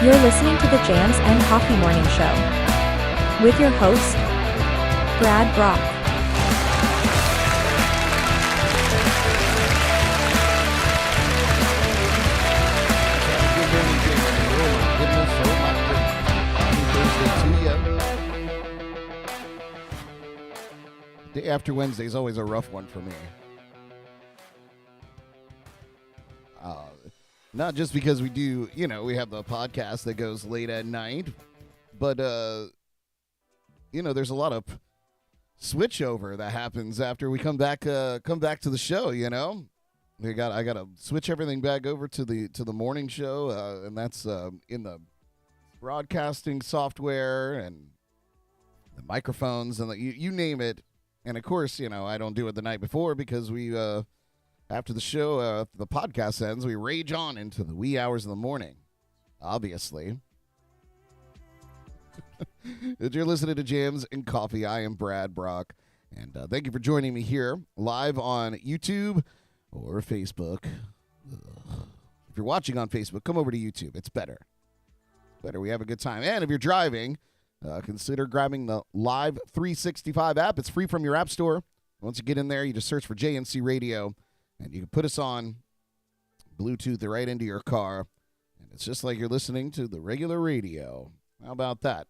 You're listening to the Jams and Coffee Morning Show with your host, Brad Brock. Day after Wednesday is always a rough one for me. Not just because we do, we have the podcast that goes late at night, but, there's a lot of switchover that happens after we come back to the show, I got to switch everything back over to the morning show, and that's in the broadcasting software and the microphones and you name it. And, of course, I don't do it the night before because we, after the show, the podcast ends, we rage on into the wee hours of the morning, obviously. If you're listening to Jams and Coffee, I am Brad Brock, and thank you for joining me here live on YouTube or Facebook. If you're watching on Facebook, come over to YouTube. It's better. We have a good time. And if you're driving, consider grabbing the LIVE365 app. It's free from your app store. Once you get in there, you just search for JNC Radio, and you can put us on Bluetooth right into your car, and it's just like you're listening to the regular radio. How about that?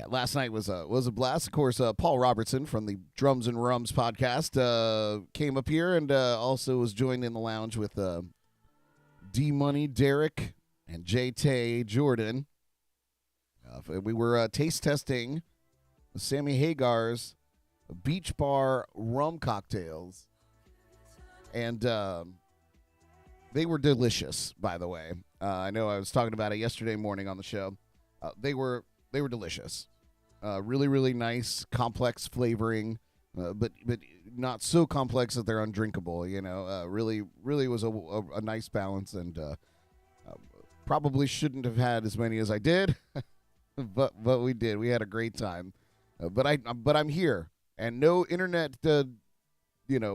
Last night was a blast. Of course, Paul Robertson from the Drums and Rums podcast came up here and also was joined in the lounge with D-Money, Derek, and J-Tay Jordan. We were taste testing Sammy Hagar's Beach Bar rum cocktails, and they were delicious, by the way. I know I was talking about it yesterday morning on the show. They were delicious. Really, really nice, complex flavoring, but not so complex that they're undrinkable. Really was a nice balance, and probably shouldn't have had as many as I did, but we did. We had a great time. But I'm here. And no internet,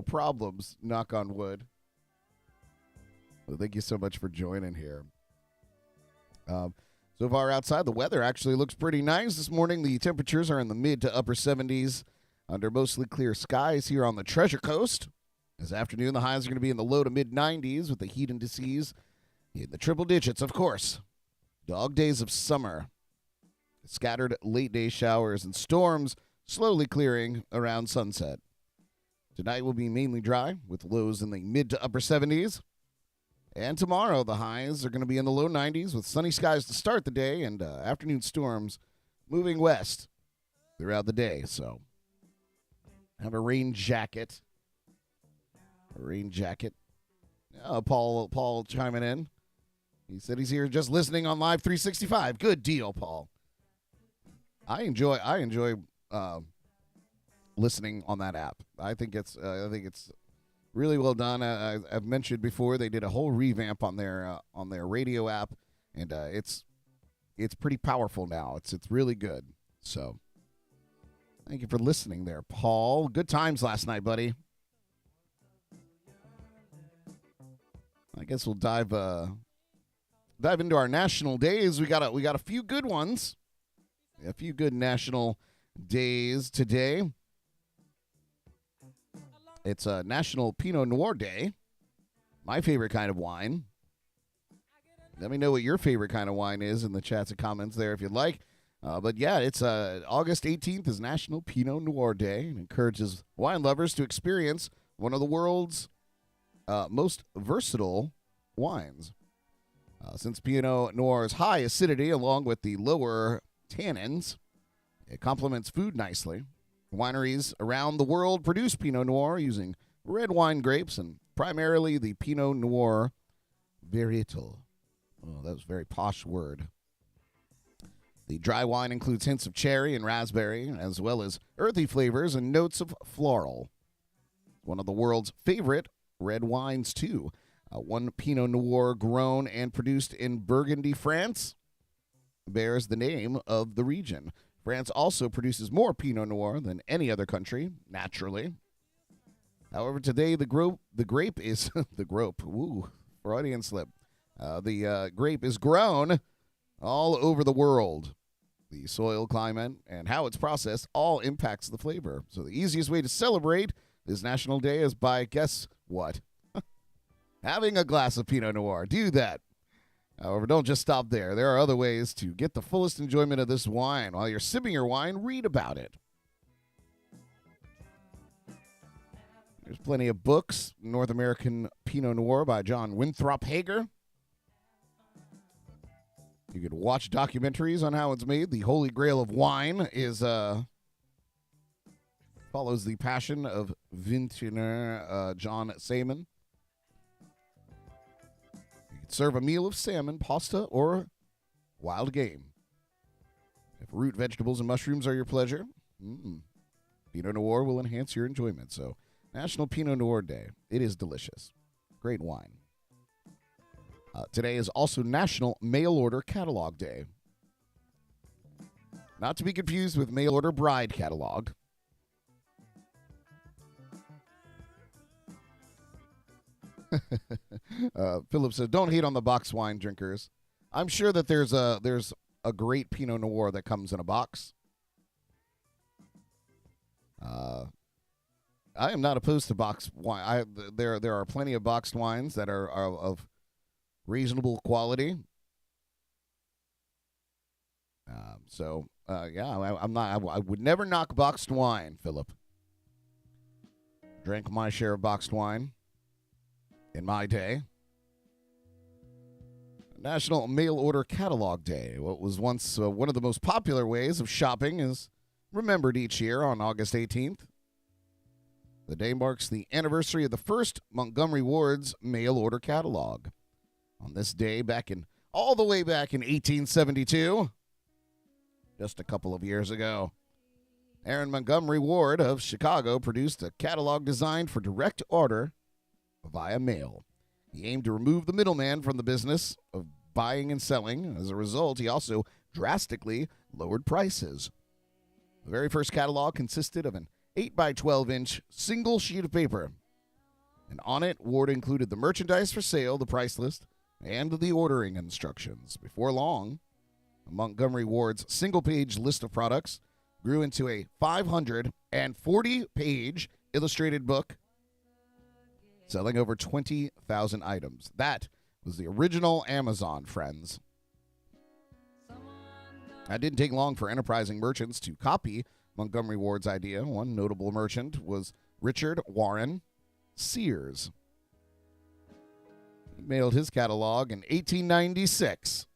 problems, knock on wood. Well, thank you so much for joining here. So far outside, the weather actually looks pretty nice this morning. The temperatures are in the mid to upper 70s under mostly clear skies here on the Treasure Coast. This afternoon, the highs are going to be in the low to mid 90s with the heat indices in the triple digits, of course. Dog days of summer. Scattered late-day showers and storms slowly clearing around sunset. Tonight will be mainly dry, with lows in the mid to upper 70s. And tomorrow, the highs are going to be in the low 90s, with sunny skies to start the day and afternoon storms moving west throughout the day. So, have a rain jacket. Paul chiming in. He said he's here just listening on Live365. Good deal, Paul. I enjoy listening on that app. I think it's really well done. I've mentioned before they did a whole revamp on their radio app, and it's pretty powerful now. It's really good. So thank you for listening there, Paul. Good times last night, buddy. I guess we'll dive into our national days. We got a few good ones. A few good national days today. It's National Pinot Noir Day. My favorite kind of wine. Let me know what your favorite kind of wine is in the chats and comments there if you'd like. But yeah, it's August 18th is National Pinot Noir Day, and encourages wine lovers to experience one of the world's most versatile wines. Since Pinot Noir's high acidity, along with the lower tannins, it complements food nicely. Wineries around the world produce Pinot Noir using red wine grapes and primarily the Pinot Noir varietal. Oh, that was a very posh word. The dry wine includes hints of cherry and raspberry, as well as earthy flavors and notes of floral. One of the world's favorite red wines, too. One Pinot Noir grown and produced in Burgundy, France, bears the name of the region. France also produces more Pinot Noir than any other country, naturally. However, today the grape is the grope. Ooh, Freudian slip. The grape is grown all over the world. The soil, climate, and how it's processed all impacts the flavor. So the easiest way to celebrate this National Day is by, guess what? Having a glass of Pinot Noir. Do that. However, don't just stop there. There are other ways to get the fullest enjoyment of this wine. While you're sipping your wine, read about it. There's plenty of books. North American Pinot Noir by John Winthrop Hager. You could watch documentaries on how it's made. The Holy Grail of Wine is follows the passion of vintner John Saman. You could serve a meal of salmon, pasta, or wild game. If root vegetables and mushrooms are your pleasure, Pinot Noir will enhance your enjoyment. So, National Pinot Noir Day. It is delicious. Great wine. Today is also National Mail Order Catalog Day. Not to be confused with Mail Order Bride Catalog. Philip says, don't hate on the box wine drinkers. I'm sure that there's a great Pinot Noir that comes in a box. I am not opposed to box wine. There are plenty of boxed wines that are of reasonable quality. I would never knock boxed wine, Philip. Drank my share of boxed wine in my day. National Mail Order Catalog Day. What was once one of the most popular ways of shopping is remembered each year on August 18th. The day marks the anniversary of the first Montgomery Ward's mail order catalog. On this day, all the way back in 1872, just a couple of years ago, Aaron Montgomery Ward of Chicago produced a catalog designed for direct order via mail. He aimed to remove the middleman from the business of buying and selling. As a result, he also drastically lowered prices. The very first catalog consisted of an 8 by 12-inch single sheet of paper, and on it, Ward included the merchandise for sale, the price list, and the ordering instructions. Before long, Montgomery Ward's single-page list of products grew into a 540-page illustrated book selling over 20,000 items. That was the original Amazon, friends. It didn't take long for enterprising merchants to copy Montgomery Ward's idea. One notable merchant was Richard Warren Sears. He mailed his catalog in 1896.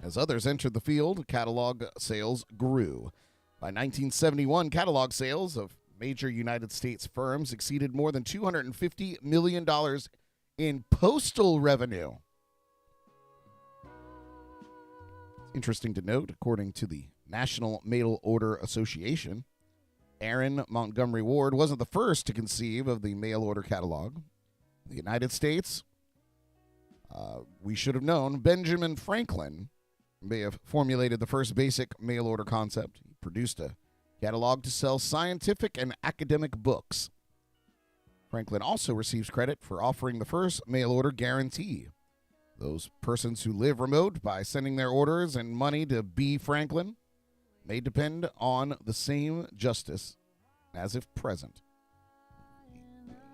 As others entered the field, catalog sales grew. By 1971, catalog sales of major United States firms exceeded more than $250 million in postal revenue. It's interesting to note, according to the National Mail Order Association, Aaron Montgomery Ward wasn't the first to conceive of the mail order catalog. In the United States, we should have known Benjamin Franklin may have formulated the first basic mail order concept. He produced a catalog to sell scientific and academic books. Franklin also receives credit for offering the first mail order guarantee. Those persons who live remote by sending their orders and money to B. Franklin may depend on the same justice as if present.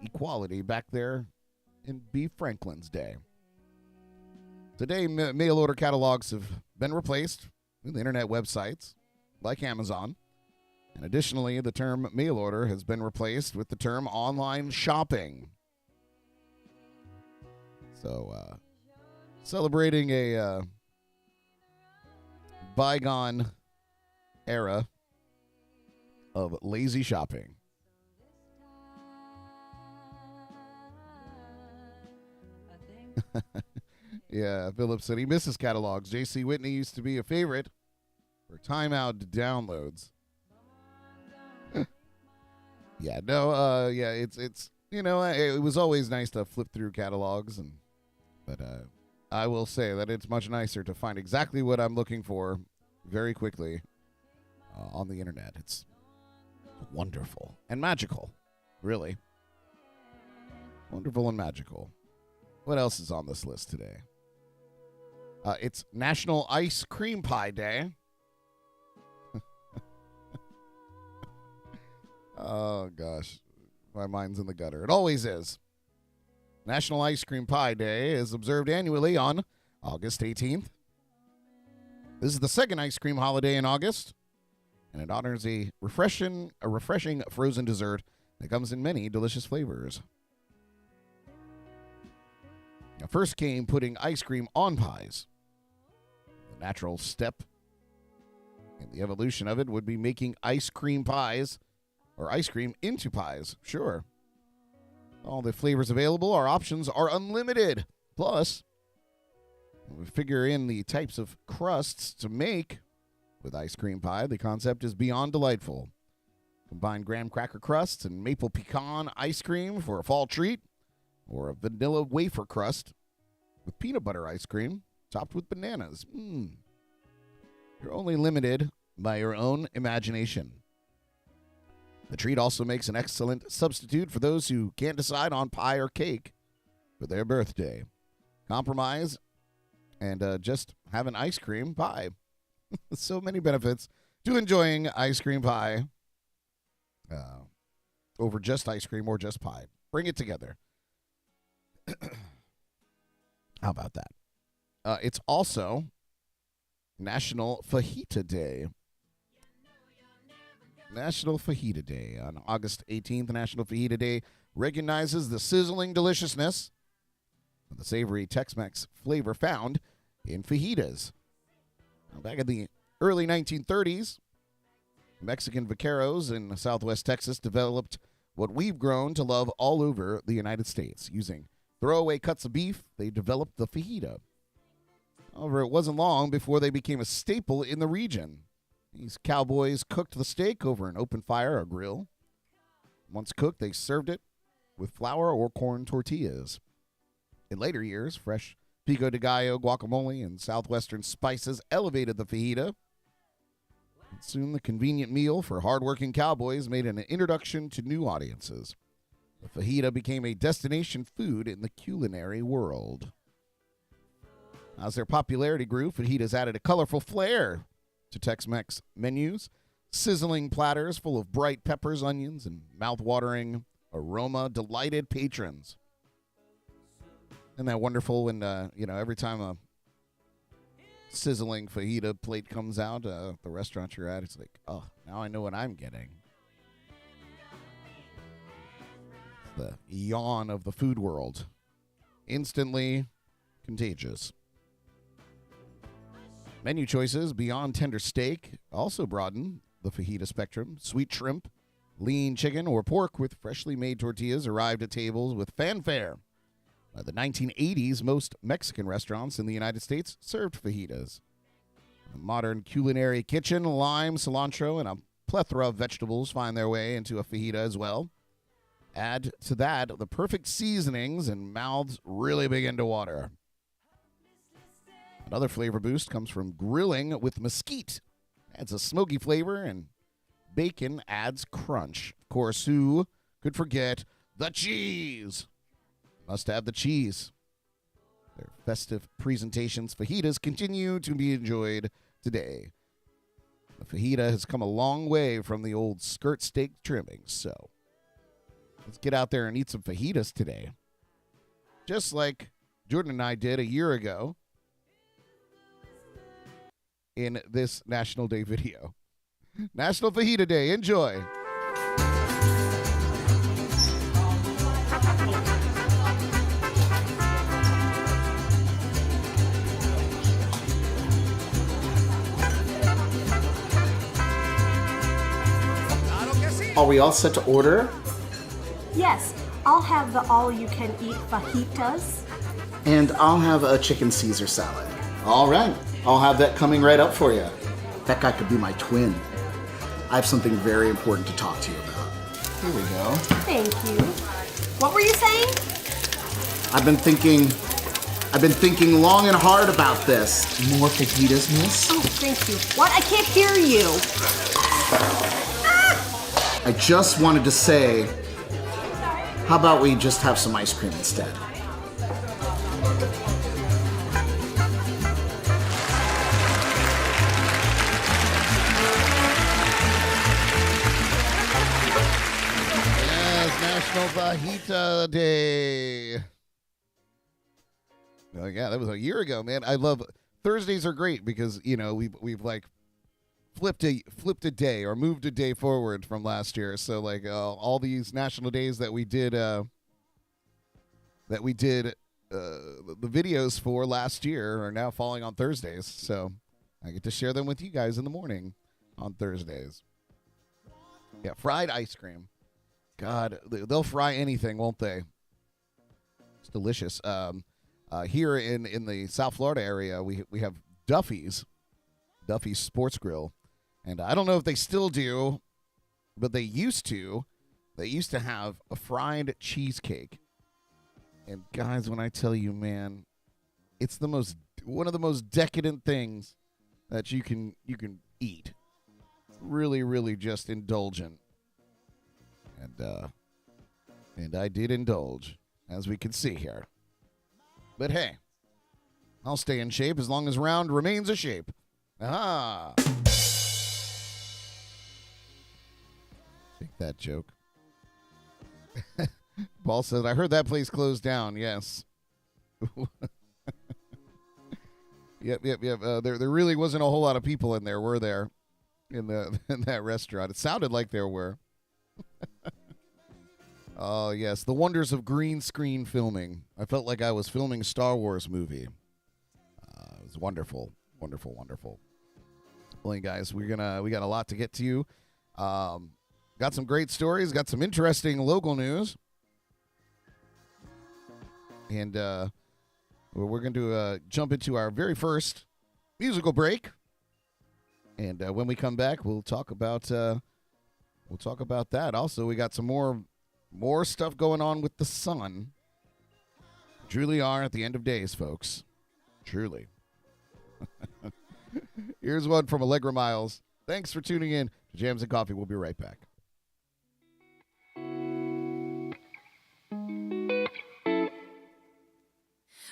Equality back there in B. Franklin's day. Today, mail order catalogs have been replaced with internet websites like Amazon. And additionally, the term mail order has been replaced with the term online shopping. So, celebrating a bygone era of lazy shopping. Yeah, Philip said he misses catalogs. J.C. Whitney used to be a favorite for timeout downloads. It's it was always nice to flip through catalogs, but I will say that it's much nicer to find exactly what I'm looking for very quickly on the internet. It's wonderful and magical, really. Wonderful and magical. What else is on this list today? It's National Ice Cream Pie Day. Oh, gosh. My mind's in the gutter. It always is. National Ice Cream Pie Day is observed annually on August 18th. This is the second ice cream holiday in August, and it honors a refreshing frozen dessert that comes in many delicious flavors. Now, first came putting ice cream on pies. The natural step in the evolution of it would be making ice cream pies, or ice cream into pies, sure. All the flavors available, our options are unlimited. Plus, when we figure in the types of crusts to make with ice cream pie, the concept is beyond delightful. Combine graham cracker crusts and maple pecan ice cream for a fall treat, or a vanilla wafer crust with peanut butter ice cream topped with bananas. You're only limited by your own imagination. The treat also makes an excellent substitute for those who can't decide on pie or cake for their birthday. Compromise and just have an ice cream pie. So many benefits to enjoying ice cream pie over just ice cream or just pie. Bring it together. How about that? It's also National Fajita Day. National Fajita Day. On August 18th, National Fajita Day recognizes the sizzling deliciousness of the savory Tex-Mex flavor found in fajitas. Now, back in the early 1930s, Mexican vaqueros in southwest Texas developed what we've grown to love all over the United States. Using throwaway cuts of beef, they developed the fajita. However, it wasn't long before they became a staple in the region. These cowboys cooked the steak over an open fire or grill. Once cooked, they served it with flour or corn tortillas. In later years, fresh pico de gallo, guacamole, and southwestern spices elevated the fajita. And soon, the convenient meal for hardworking cowboys made an introduction to new audiences. The fajita became a destination food in the culinary world. As their popularity grew, fajitas added a colorful flair to Tex-Mex menus. Sizzling platters full of bright peppers, onions, and mouth-watering aroma delighted patrons. Isn't that wonderful when, every time a sizzling fajita plate comes out, the restaurant you're at, it's like, oh, now I know what I'm getting. The yawn of the food world. Instantly contagious. Menu choices beyond tender steak also broaden the fajita spectrum. Sweet shrimp, lean chicken, or pork with freshly made tortillas arrived at tables with fanfare. By the 1980s, most Mexican restaurants in the United States served fajitas. A modern culinary kitchen, lime, cilantro, and a plethora of vegetables find their way into a fajita as well. Add to that the perfect seasonings, and mouths really begin to water. Another flavor boost comes from grilling with mesquite. Adds a smoky flavor, and bacon adds crunch. Of course, who could forget the cheese? Must have the cheese. Their festive presentations, fajitas, continue to be enjoyed today. The fajita has come a long way from the old skirt steak trimmings, so let's get out there and eat some fajitas today. Just like Jordan and I did a year ago in this National Day video. National Fajita Day. Enjoy. Are we all set to order? Yes, I'll have the all-you-can-eat fajitas. And I'll have a chicken Caesar salad. All right, I'll have that coming right up for you. That guy could be my twin. I have something very important to talk to you about. Here we go. Thank you. What were you saying? I've been thinking long and hard about this. More fajitas, miss? Oh, thank you. What? I can't hear you. I just wanted to say, how about we just have some ice cream instead? National Fajita Day. Oh yeah, that was a year ago, man. I love Thursdays are great because we've like flipped a day or moved a day forward from last year. So like all these national days that we did the videos for last year are now falling on Thursdays. So I get to share them with you guys in the morning on Thursdays. Yeah, fried ice cream. God, they'll fry anything, won't they? It's delicious. Here in the South Florida area, we have Duffy's Sports Grill. And I don't know if they still do, but they used to. They used to have a fried cheesecake. And guys, when I tell you, man, it's one of the most decadent things that you can eat. Really, really just indulgent. And I did indulge, as we can see here. But hey, I'll stay in shape as long as round remains a shape. Ah. Take that joke. Paul says, I heard that place closed down. Yes. Yep. There really wasn't a whole lot of people in there, were there? In that restaurant. It sounded like there were. Oh, yes. The wonders of green screen filming. I felt like I was filming a Star Wars movie. It was wonderful. Wonderful, wonderful. Well, guys, we got a lot to get to. Got some great stories. Got some interesting local news. And we're going to jump into our very first musical break. And when we come back, we'll talk about that. Also, we got some more stuff going on with the sun. Truly are at the end of days, folks. Truly. Here's one from Allegra Miles. Thanks for tuning in to Jams and Coffee. We'll be right back.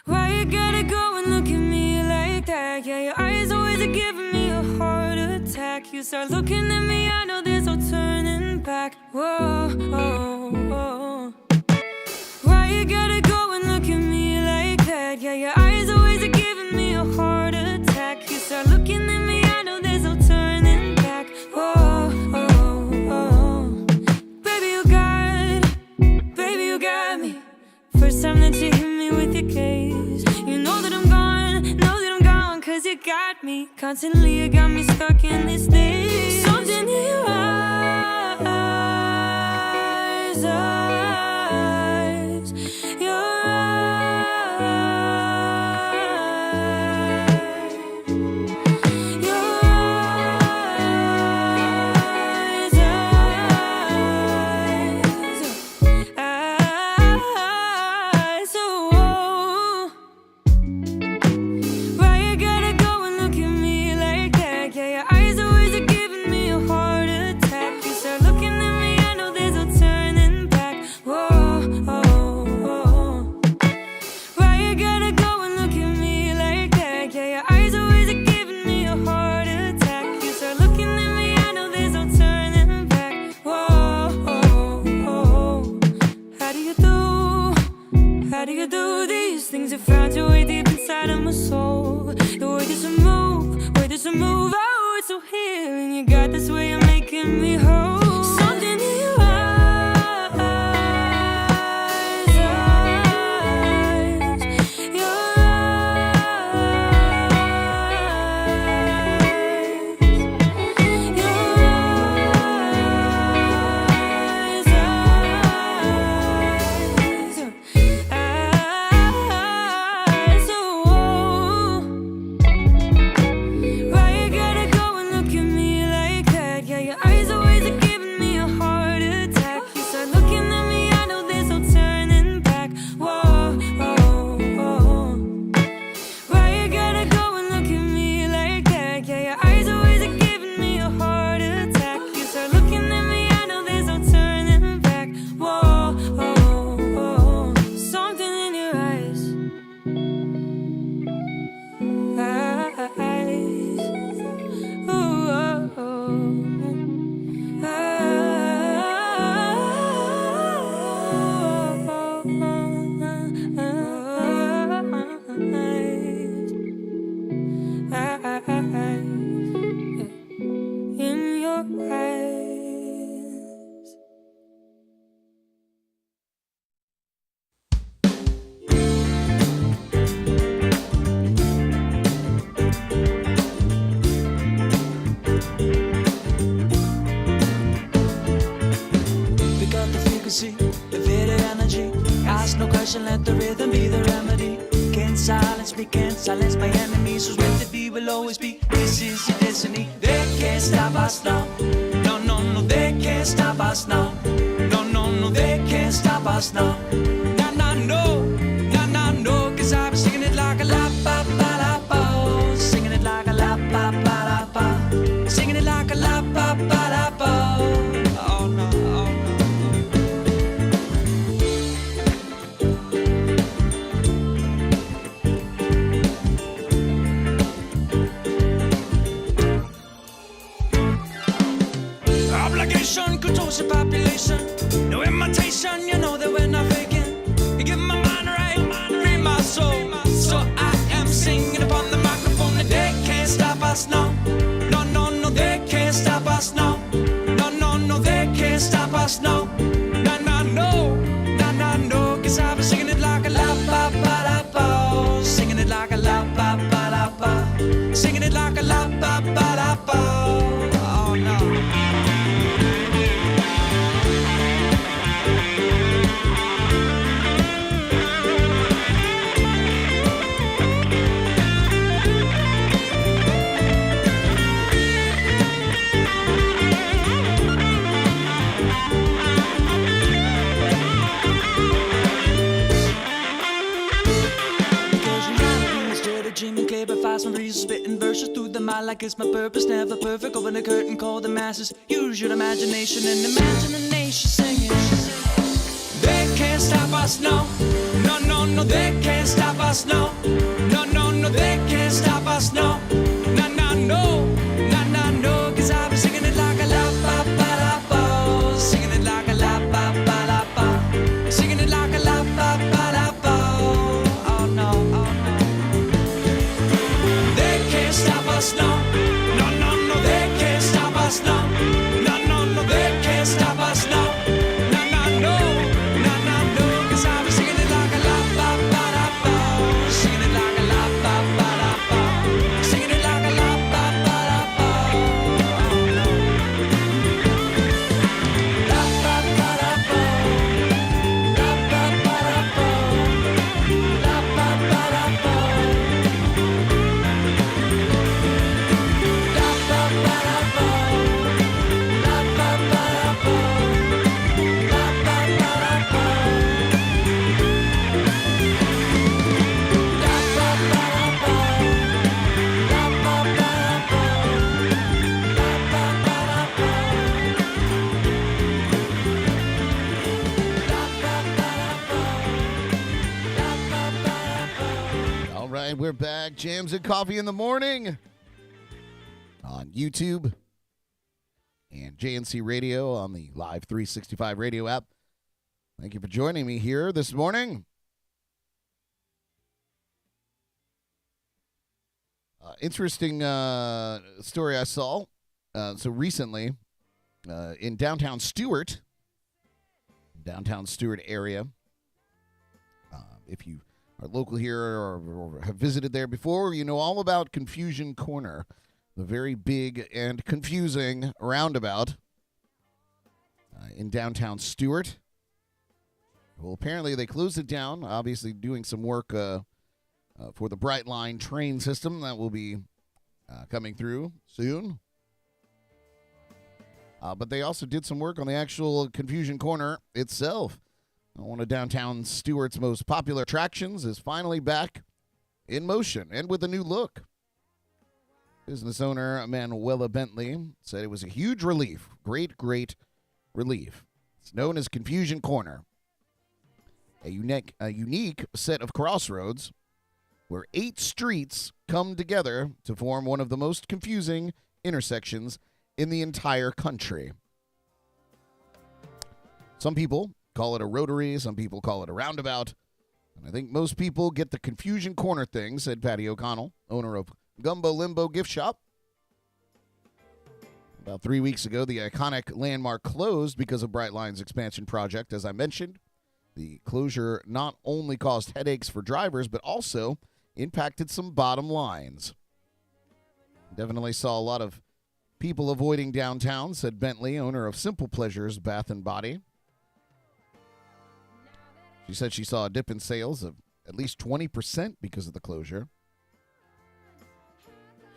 Why you gotta go and look at me like that? Yeah, your eyes always are giving me a heart attack. You start looking at me, I know there's no turning back. Whoa, oh, oh. Why you gotta go and look at me like that? Yeah, your eyes always are giving me a heart attack. You start looking at me, I know there's no turning back. Whoa, oh, oh. Baby, you got me. First time that you hit me with your gaze, you know that I'm gone, cause you got me. Constantly you got me stuck in this daze. Something in your eyes, your eyes. Your eyes, oh. Why you gotta go and look at me like that? Yeah, your eyes always are giving me a heart attack. You start looking at me, I know there's no turning back. Whoa, oh, oh. Why you gotta go and look at me like that? Yeah, your eyes always are giving me a heart attack. You start looking at me, I know there's no turning back. Whoa, oh, oh. How do you do these things? You found your way deep inside of my soul. The way there's a move, oh, it's so healing. You got this way of making me whole. Something in your eyes, your eyes, oh. Why you gotta go and look at me like that? Yeah, your eyes always are giving me a heart attack. You start looking at me, I know there's no turning back. Whoa, oh, oh. Why you gotta go and look at me like that? Yeah, your eyes always are giving me a heart attack. You start looking at me, I know there's no turning back. Whoa, oh, oh. Something in your eyes. your eyes. Pick up the frequency, the faded energy. Ask no question, let the rhythm be the remedy. Can't silence me, can't silence my enemies. Who's meant to be will always be. This is your destiny. They can't stop us now. No, no, no, they can't stop us now. No, no, no, they can't stop us now. Nah, nah, no, nah, nah, no. Cause I've been singing it like a la ba ba la ba. Singing it like a la ba ba la ba. Singing it like a la ba ba la ba. Oh no, oh no. Obligation, controls the population. No imitation, you know that we're not faking. You give my mind right, free my soul. So I am singing upon the microphone, and they can't stop us now. No, no, no, they can't stop us now. No, no, no, they can't stop us now. No, no, no, no, no, no. Cause I've been singing it like a la ba ba la ba. Singing it like a la ba ba la ba. Singing it like a la ba ba la ba. Oh no. Dreaming clear but fast, some reasons spitting verses through the mind like it's my purpose. Never perfect, open the curtain, call the masses. Use your imagination and imagine a nation singing. They can't stop us, no. No, no, no, they can't stop us, no. No, no, no, they can't stop us, no. No, no, no, no, no, no. Cause I've been singing it like a la ba ba la ba. Singing it like a la ba ba la ba. Singing it like a la ba ba la ba. Oh no, oh no. Stop us now. No, no, no, they can't stop us now. No, no, no, they can't stop us now. No, no, no, no, no, no. Cause I've been singing it like a la ba ba la ba. Singing it like a la ba ba la ba. Singing it like a la ba ba la ba. Oh no. La ba ba la ba. La ba ba la ba. La ba ba la ba. All right, we're back. Jams and Coffee in the Morning on YouTube and JNC Radio on the Live365 Radio App. Thank you for joining me here this morning. Interesting story I saw. So recently, in downtown Stewart area, if you are local here or have visited there before, you know all about Confusion Corner, the very big and confusing roundabout in downtown Stewart. Well, apparently they closed it down, obviously doing some work for the Bright Line train system that will be coming through soon. But they also did some work on the actual Confusion Corner itself. One of downtown Stewart's most popular attractions is finally back in motion and with a new look. Business owner Manuela Bentley said it was a huge relief. Great, great relief. It's known as Confusion Corner, a unique set of crossroads where 8 streets come together to form one of the most confusing intersections in the entire country. Some people call it a rotary, some people call it a roundabout, and I think most people get the Confusion Corner thing, said Patty O'Connell, owner of Gumbo Limbo Gift Shop. About 3 weeks ago, the iconic landmark closed because of Brightline's expansion project. As I mentioned, the closure not only caused headaches for drivers, but also impacted some bottom lines. Definitely saw a lot of people avoiding downtown, said Bentley, owner of Simple Pleasures Bath and Body. She said she saw a dip in sales of at least 20% because of the closure.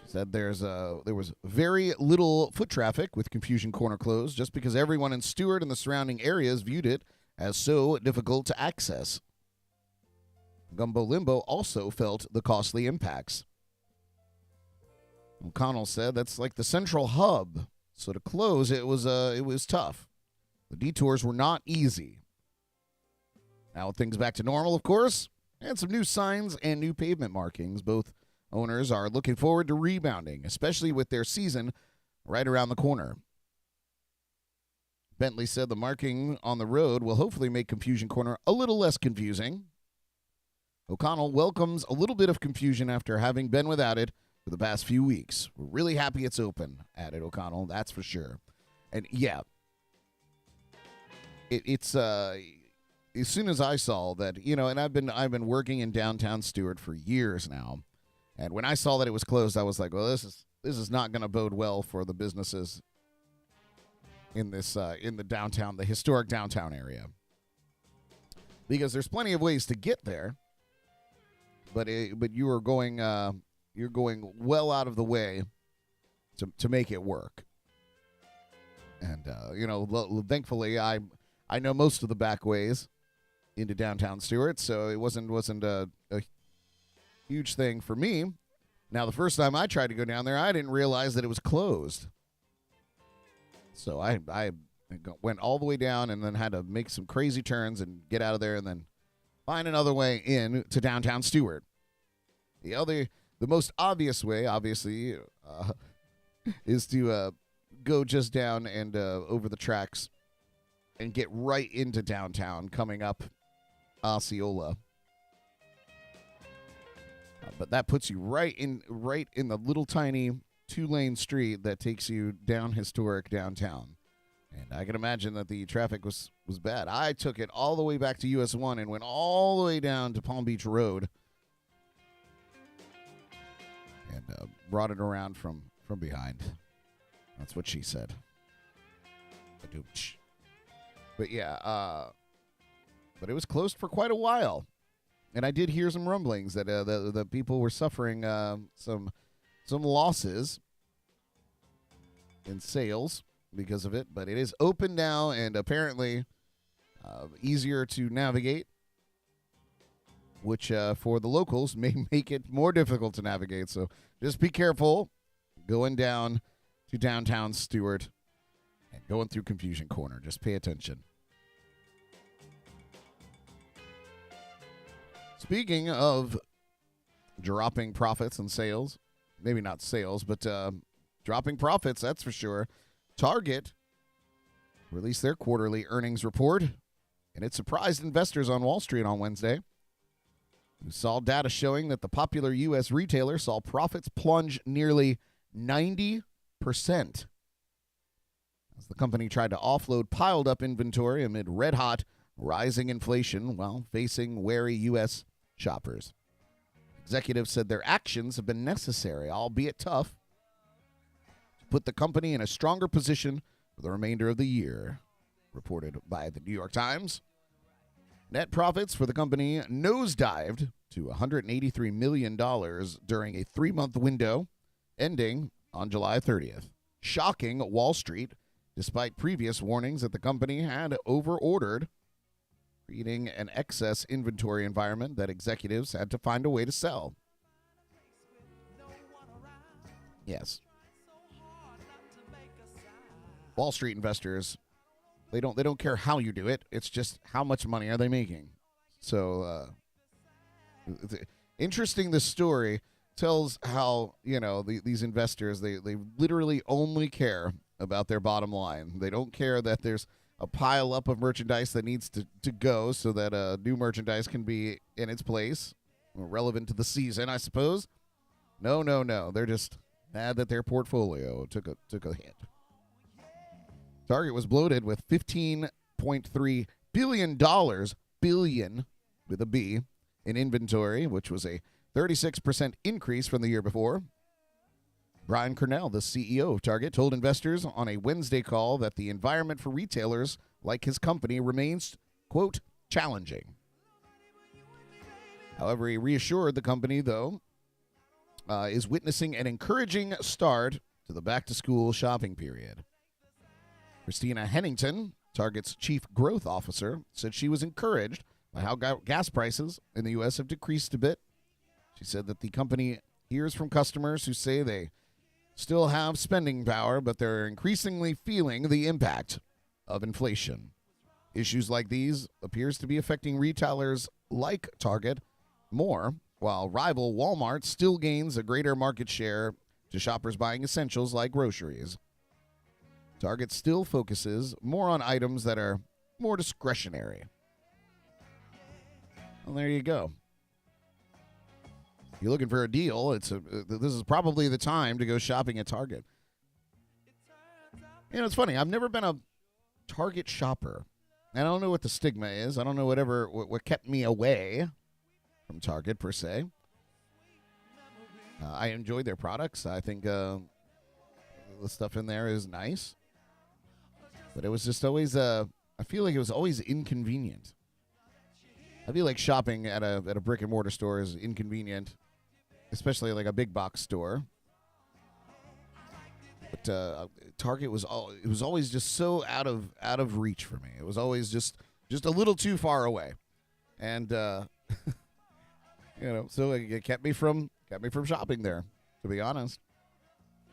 She said there was very little foot traffic with Confusion Corner closed just because everyone in Stewart and the surrounding areas viewed it as so difficult to access. Gumbo Limbo also felt the costly impacts. O'Connell said that's like the central hub, so to close it was tough. The detours were not easy. Now with things back to normal, of course, and some new signs and new pavement markings, both owners are looking forward to rebounding, especially with their season right around the corner. Bentley said the marking on the road will hopefully make Confusion Corner a little less confusing. O'Connell welcomes a little bit of confusion after having been without it for the past few weeks. We're really happy it's open, added O'Connell, that's for sure. And yeah, it's as soon as I saw that, and I've been working in downtown Stewart for years now, and when I saw that it was closed, I was like, well, this is not going to bode well for the businesses in this in the historic downtown area, because there's plenty of ways to get there, but you're going well out of the way to make it work. And thankfully I know most of the back ways into downtown Stewart, so it wasn't a huge thing for me. Now, the first time I tried to go down there, I didn't realize that it was closed. So I went all the way down and then had to make some crazy turns and get out of there and then find another way in to downtown Stewart. The most obvious way, obviously, is to go just down and over the tracks and get right into downtown coming up Osceola. But that puts you right in the little tiny 2-lane street that takes you down historic downtown. And I can imagine that the traffic was bad. I took it all the way back to US 1 and went all the way down to Palm Beach Road and brought it around from behind. That's what she said. But yeah, but it was closed for quite a while. And I did hear some rumblings that the people were suffering some losses in sales because of it. But it is open now and apparently easier to navigate, which for the locals may make it more difficult to navigate. So just be careful going down to downtown Stewart and going through Confusion Corner. Just pay attention. Speaking of dropping profits and sales, maybe not sales, but dropping profits, that's for sure. Target released their quarterly earnings report, and it surprised investors on Wall Street on Wednesday, who saw data showing that the popular U.S. retailer saw profits plunge nearly 90% as the company tried to offload piled-up inventory amid red-hot rising inflation while facing wary U.S. shoppers. Executives said their actions have been necessary, albeit tough, to put the company in a stronger position for the remainder of the year, reported by the New York Times. Net profits for the company nosedived to $183 million during a 3-month window ending on July 30th, shocking Wall Street despite previous warnings that the company had overordered, creating an excess inventory environment that executives had to find a way to sell. Yes. Wall Street investors, they don't care how you do it. It's just how much money are they making. So, interesting, this story tells how, these investors, they literally only care about their bottom line. They don't care that there's a pile up of merchandise that needs to go so that new merchandise can be in its place, relevant to the season, I suppose. No. They're just mad that their portfolio took a hit. Target was bloated with $15.3 billion, billion with a B, in inventory, which was a 36% increase from the year before. Brian Cornell, the CEO of Target, told investors on a Wednesday call that the environment for retailers like his company remains, quote, challenging. However, he reassured the company, though, is witnessing an encouraging start to the back-to-school shopping period. Christina Hennington, Target's chief growth officer, said she was encouraged by how gas prices in the U.S. have decreased a bit. She said that the company hears from customers who say they still have spending power, but they're increasingly feeling the impact of inflation. Issues like these appears to be affecting retailers like Target more, while rival Walmart still gains a greater market share to shoppers buying essentials like groceries. Target still focuses more on items that are more discretionary. Well, there you go. You're looking for a deal, this is probably the time to go shopping at Target. You know, it's funny. I've never been a Target shopper. I don't know what the stigma is. I don't know what kept me away from Target, per se. I enjoy their products. I think the stuff in there is nice. But it was just always, I feel like it was always inconvenient. I feel like shopping at a brick-and-mortar store is inconvenient, especially like a big box store. But Target was always just so out of reach for me. It was always just a little too far away, and so it kept me from shopping there. To be honest,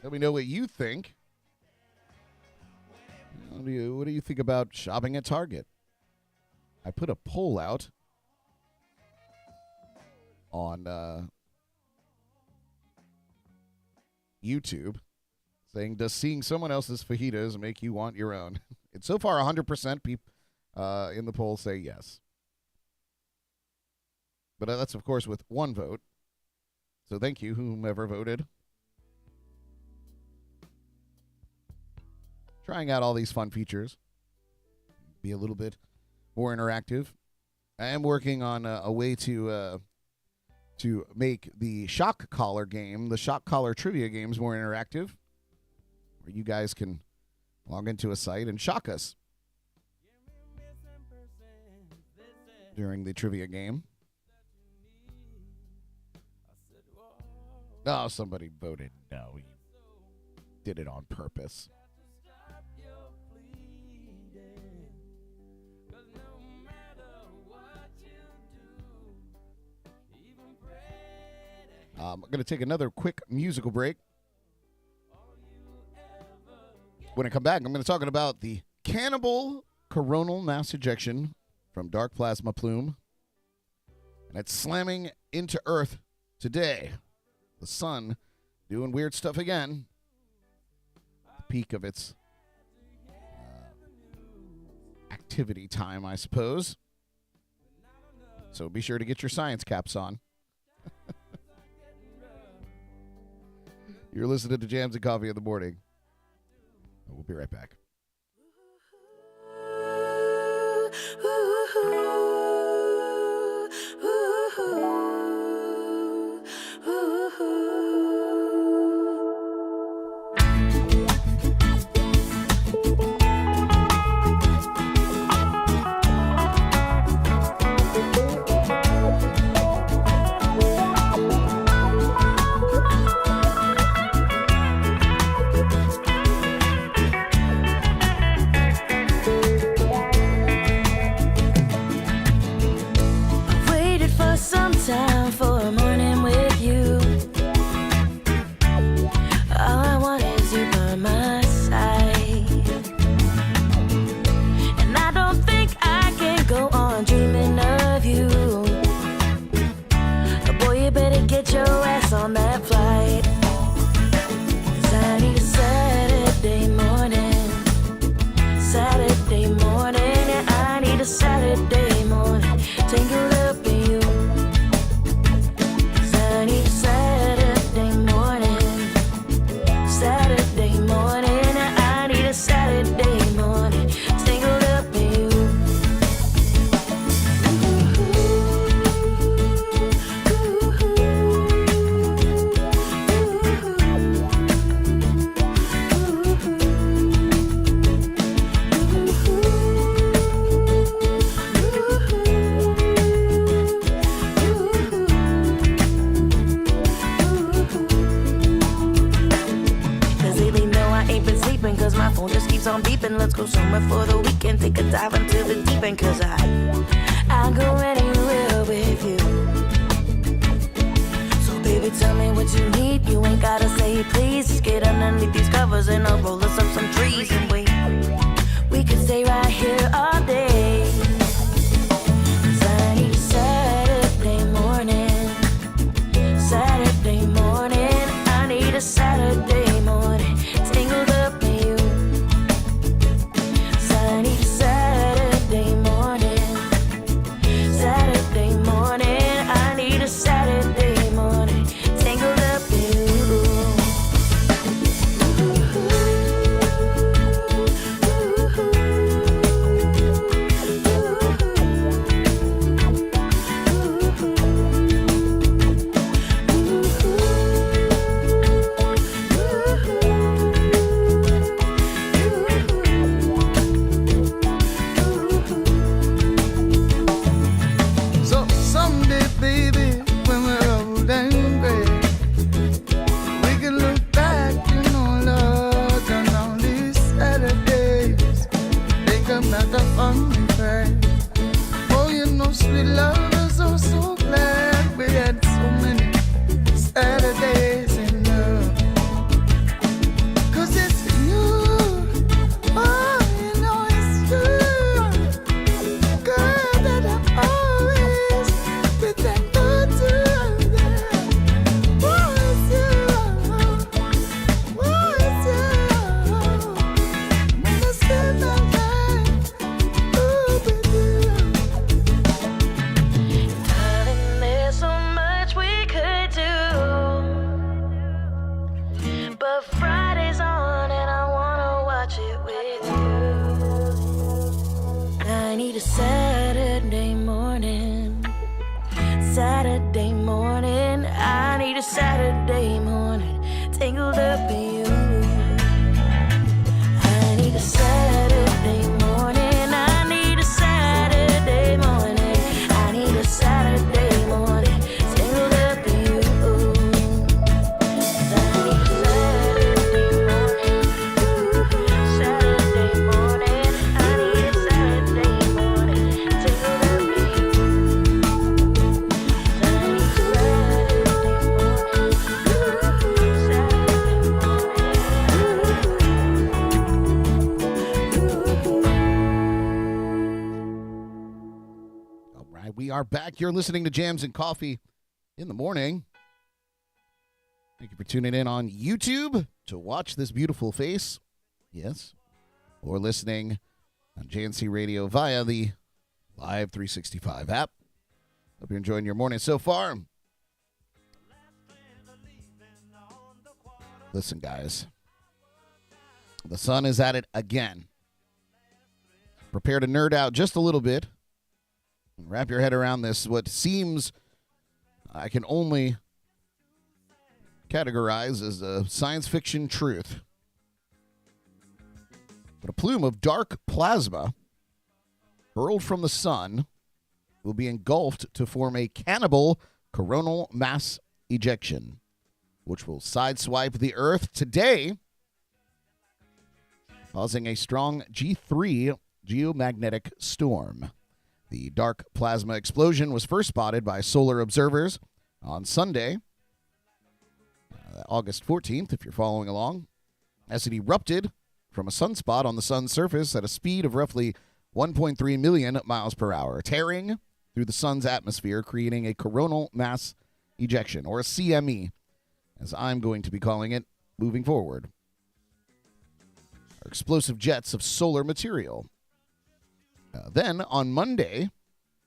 let me know what you think. What do you think about shopping at Target? I put a poll out on YouTube saying, does seeing someone else's fajitas make you want your own? It's so far 100% people in the poll say yes. But that's, of course, with one vote. So thank you, whomever voted. Trying out all these fun features. Be a little bit more interactive. I am working on a way to make the shock collar game, the shock collar trivia games, more interactive, where you guys can log into a site and shock us during the trivia game. Oh, somebody voted no. You did it on purpose. I'm going to take another quick musical break. When I come back, I'm going to talk about the cannibal coronal mass ejection from dark plasma plume. And it's slamming into Earth today. The sun doing weird stuff again. The peak of its activity time, I suppose. So be sure to get your science caps on. You're listening to Jams and Coffee in the Morning. We'll be right back. on beep and let's go somewhere for the weekend. Take a dive into the deep end, cause I'll go anywhere with you. So baby, tell me what you need. You ain't gotta say please. Just get underneath these covers and I'll roll us up some trees and wait. We could stay right here all day. 'Cause I need a Saturday morning. Saturday morning. I need a Saturday morning. Tangled up in you. 'Cause I need a Saturday morning. Saturday morning. I need a Saturday morning. Tangled up in you. So someday, baby, when we're old and gray, we can look back, you know, Lord, on all these Saturdays. Think about the fun we had. Oh, you know, sweet lovers, I'm so glad we had so many Saturdays in love. 'Cause it's you, oh, you know it's you, girl, that I always be thankful to. Oh, it's you, oh, it's you. When I spend my life, ooh, with you. Darling, there's so much we could do. But Friday's on and I wanna watch it with you. I need a Saturday morning. Saturday morning. I need a Saturday morning. Tangled up in you. I need a Saturday morning. I need a Saturday morning. I need a Saturday morning. Tangled up in you. I need a Saturday morning. Saturday morning. I need a Saturday morning. Tangled up in you. I need a All right, we are back. You're listening to Jams and Coffee in the Morning. Thank you for tuning in on YouTube to watch this beautiful face. Yes. Or listening on JNC Radio via the Live365 app. Hope you're enjoying your morning so far. Listen, guys. The sun is at it again. Prepare to nerd out just a little bit. Wrap your head around this, what seems I can only categorize as a science fiction truth. But a plume of dark plasma hurled from the sun will be engulfed to form a cannibal coronal mass ejection, which will sideswipe the Earth today, causing a strong G3 geomagnetic storm. The dark plasma explosion was first spotted by solar observers on Sunday, August 14th, if you're following along, as it erupted from a sunspot on the sun's surface at a speed of roughly 1.3 million miles per hour, tearing through the sun's atmosphere, creating a coronal mass ejection, or a CME, as I'm going to be calling it moving forward. Explosive jets of solar material. Then, on Monday,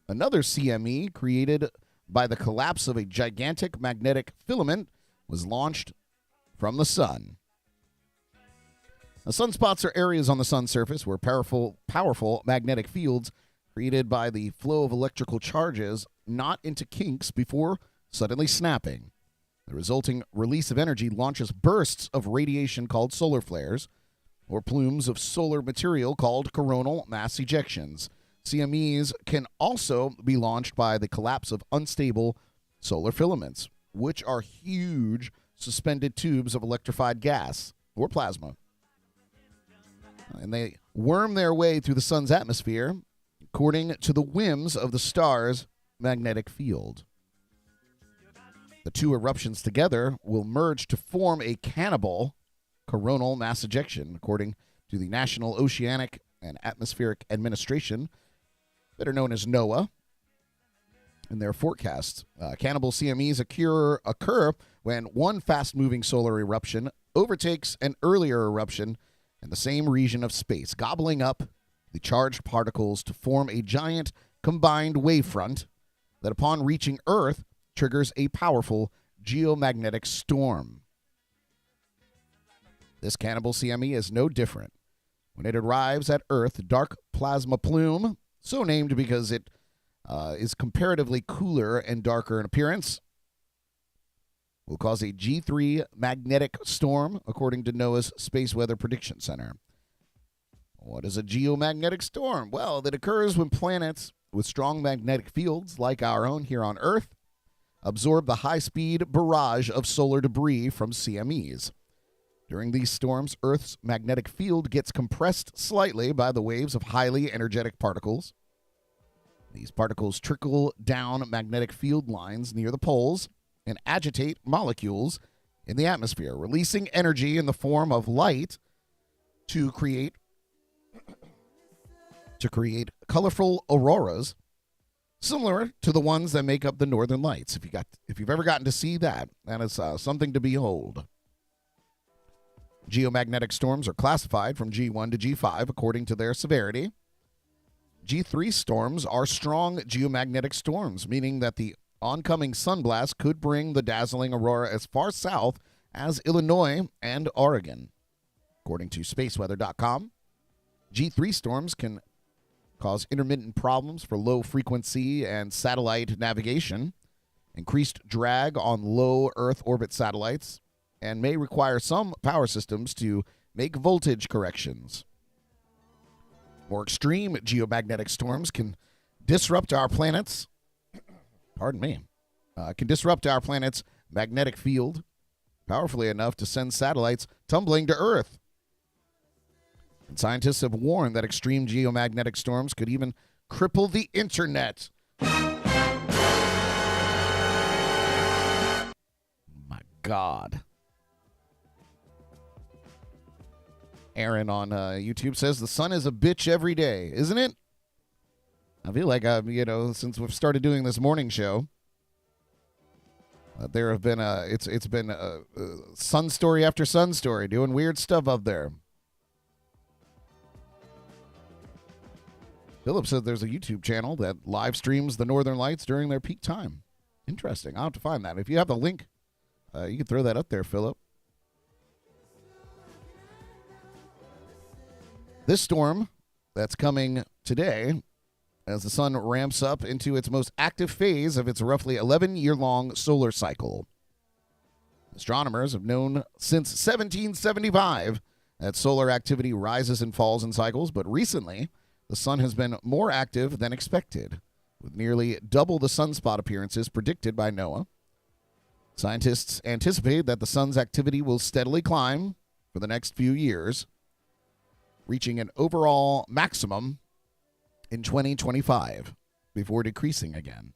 another CME created by the collapse of a gigantic magnetic filament was launched from the sun. Now, sunspots are areas on the sun's surface where powerful magnetic fields created by the flow of electrical charges knot into kinks before suddenly snapping. The resulting release of energy launches bursts of radiation called solar flares, or plumes of solar material called coronal mass ejections. CMEs can also be launched by the collapse of unstable solar filaments, which are huge suspended tubes of electrified gas or plasma. and they worm their way through the sun's atmosphere according to the whims of the star's magnetic field. The two eruptions together will merge to form a cannibal coronal mass ejection, according to the National Oceanic and Atmospheric Administration, better known as NOAA, in their forecasts. Cannibal CMEs occur when one fast-moving solar eruption overtakes an earlier eruption in the same region of space, gobbling up the charged particles to form a giant combined wavefront that, upon reaching Earth, triggers a powerful geomagnetic storm. This cannibal CME is no different. When it arrives at Earth, the dark plasma plume, so named because it is comparatively cooler and darker in appearance, will cause a G3 magnetic storm, according to NOAA's Space Weather Prediction Center. What is a geomagnetic storm? Well, it occurs when planets with strong magnetic fields, like our own here on Earth, absorb the high-speed barrage of solar debris from CMEs. During these storms, Earth's magnetic field gets compressed slightly by the waves of highly energetic particles. These particles trickle down magnetic field lines near the poles and agitate molecules in the atmosphere, releasing energy in the form of light to create colorful auroras similar to the ones that make up the Northern Lights. If you've ever gotten to see that, that is something to behold. Geomagnetic storms are classified from G1 to G5 according to their severity. G3 storms are strong geomagnetic storms, meaning that the oncoming sunblast could bring the dazzling aurora as far south as Illinois and Oregon. According to spaceweather.com, G3 storms can cause intermittent problems for low frequency and satellite navigation, increased drag on low Earth orbit satellites, and may require some power systems to make voltage corrections. More extreme geomagnetic storms can disrupt our planet's magnetic field powerfully enough to send satellites tumbling to Earth. And scientists have warned that extreme geomagnetic storms could even cripple the internet. My God. Aaron on YouTube says the sun is a bitch every day, isn't it? I feel like, since we've started doing this morning show, there have been it's been sun story after sun story, doing weird stuff up there. Philip said there's a YouTube channel that live streams the Northern Lights during their peak time. Interesting. I'll have to find that. If you have the link, you can throw that up there, Philip. This storm that's coming today, as the sun ramps up into its most active phase of its roughly 11-year-long solar cycle. Astronomers have known since 1775 that solar activity rises and falls in cycles, but recently the sun has been more active than expected, with nearly double the sunspot appearances predicted by NOAA. Scientists anticipate that the sun's activity will steadily climb for the next few years, reaching an overall maximum in 2025 before decreasing again.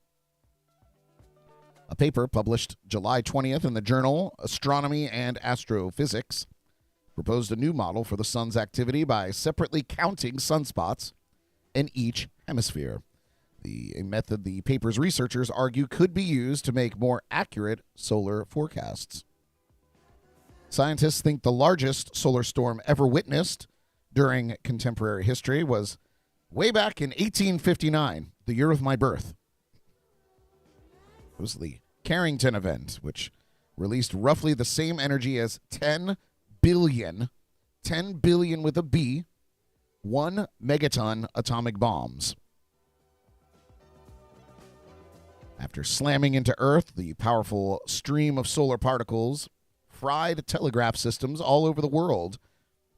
A paper published July 20th in the journal Astronomy and Astrophysics proposed a new model for the sun's activity by separately counting sunspots in each hemisphere. A method the paper's researchers argue could be used to make more accurate solar forecasts. Scientists think the largest solar storm ever witnessed during contemporary history was way back in 1859, the year of my birth. It was the Carrington event, which released roughly the same energy as 10 billion with a B, 1 megaton atomic bombs. After slamming into Earth, the powerful stream of solar particles fried telegraph systems all over the world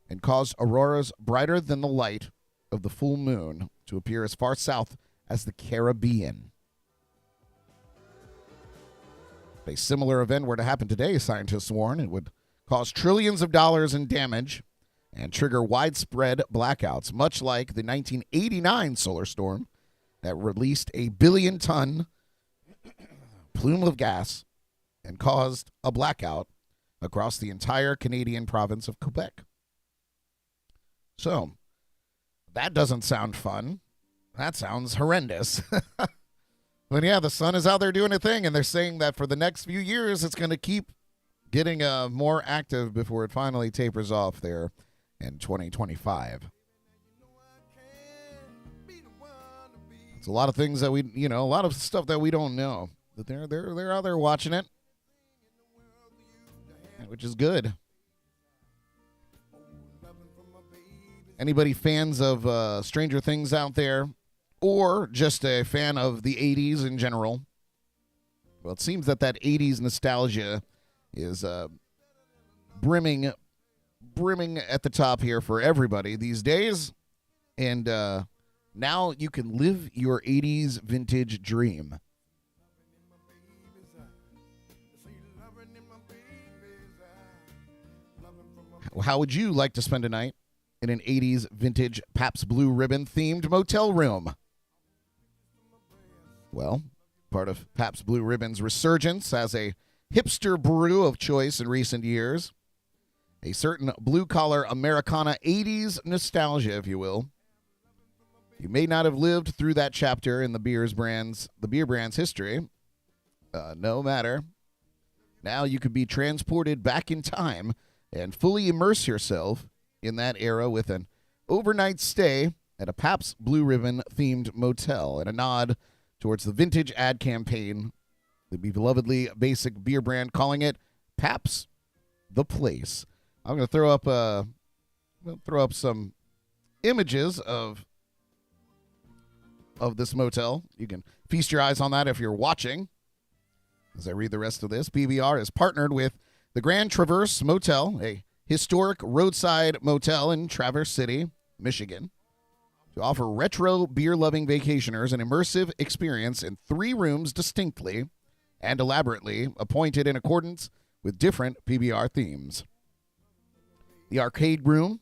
and caused auroras brighter than the light of the full moon to appear as far south as the Caribbean. If a similar event were to happen today, scientists warn, it would cause trillions of dollars in damage and trigger widespread blackouts, much like the 1989 solar storm that released a billion-ton plume of gas and caused a blackout across the entire Canadian province of Quebec. So, that doesn't sound fun. That sounds horrendous. But yeah, the sun is out there doing a thing, and they're saying that for the next few years, it's going to keep getting more active before it finally tapers off there in 2025. It's a lot of things that a lot of stuff that we don't know. But they're out there watching it, which is good. Anybody fans of Stranger Things out there, or just a fan of the 80s in general? Well, it seems that 80s nostalgia is brimming at the top here for everybody these days. And now you can live your 80s vintage dream. How would you like to spend a night in an 80s vintage Pabst Blue Ribbon themed motel room? Well, part of Pabst Blue Ribbon's resurgence as a hipster brew of choice in recent years, a certain blue-collar Americana 80s nostalgia, if you will. You may not have lived through that chapter in the beer brand's history. No matter. Now you could be transported back in time and fully immerse yourself in that era with an overnight stay at a Pabst Blue Ribbon-themed motel and a nod towards the vintage ad campaign, the belovedly basic beer brand calling it Pabst the Place. I'm going to throw up some images of this motel. You can feast your eyes on that if you're watching. As I read the rest of this, PBR is partnered with the Grand Traverse Motel, a historic roadside motel in Traverse City, Michigan, to offer retro beer-loving vacationers an immersive experience in 3 rooms distinctly and elaborately appointed in accordance with different PBR themes. The arcade room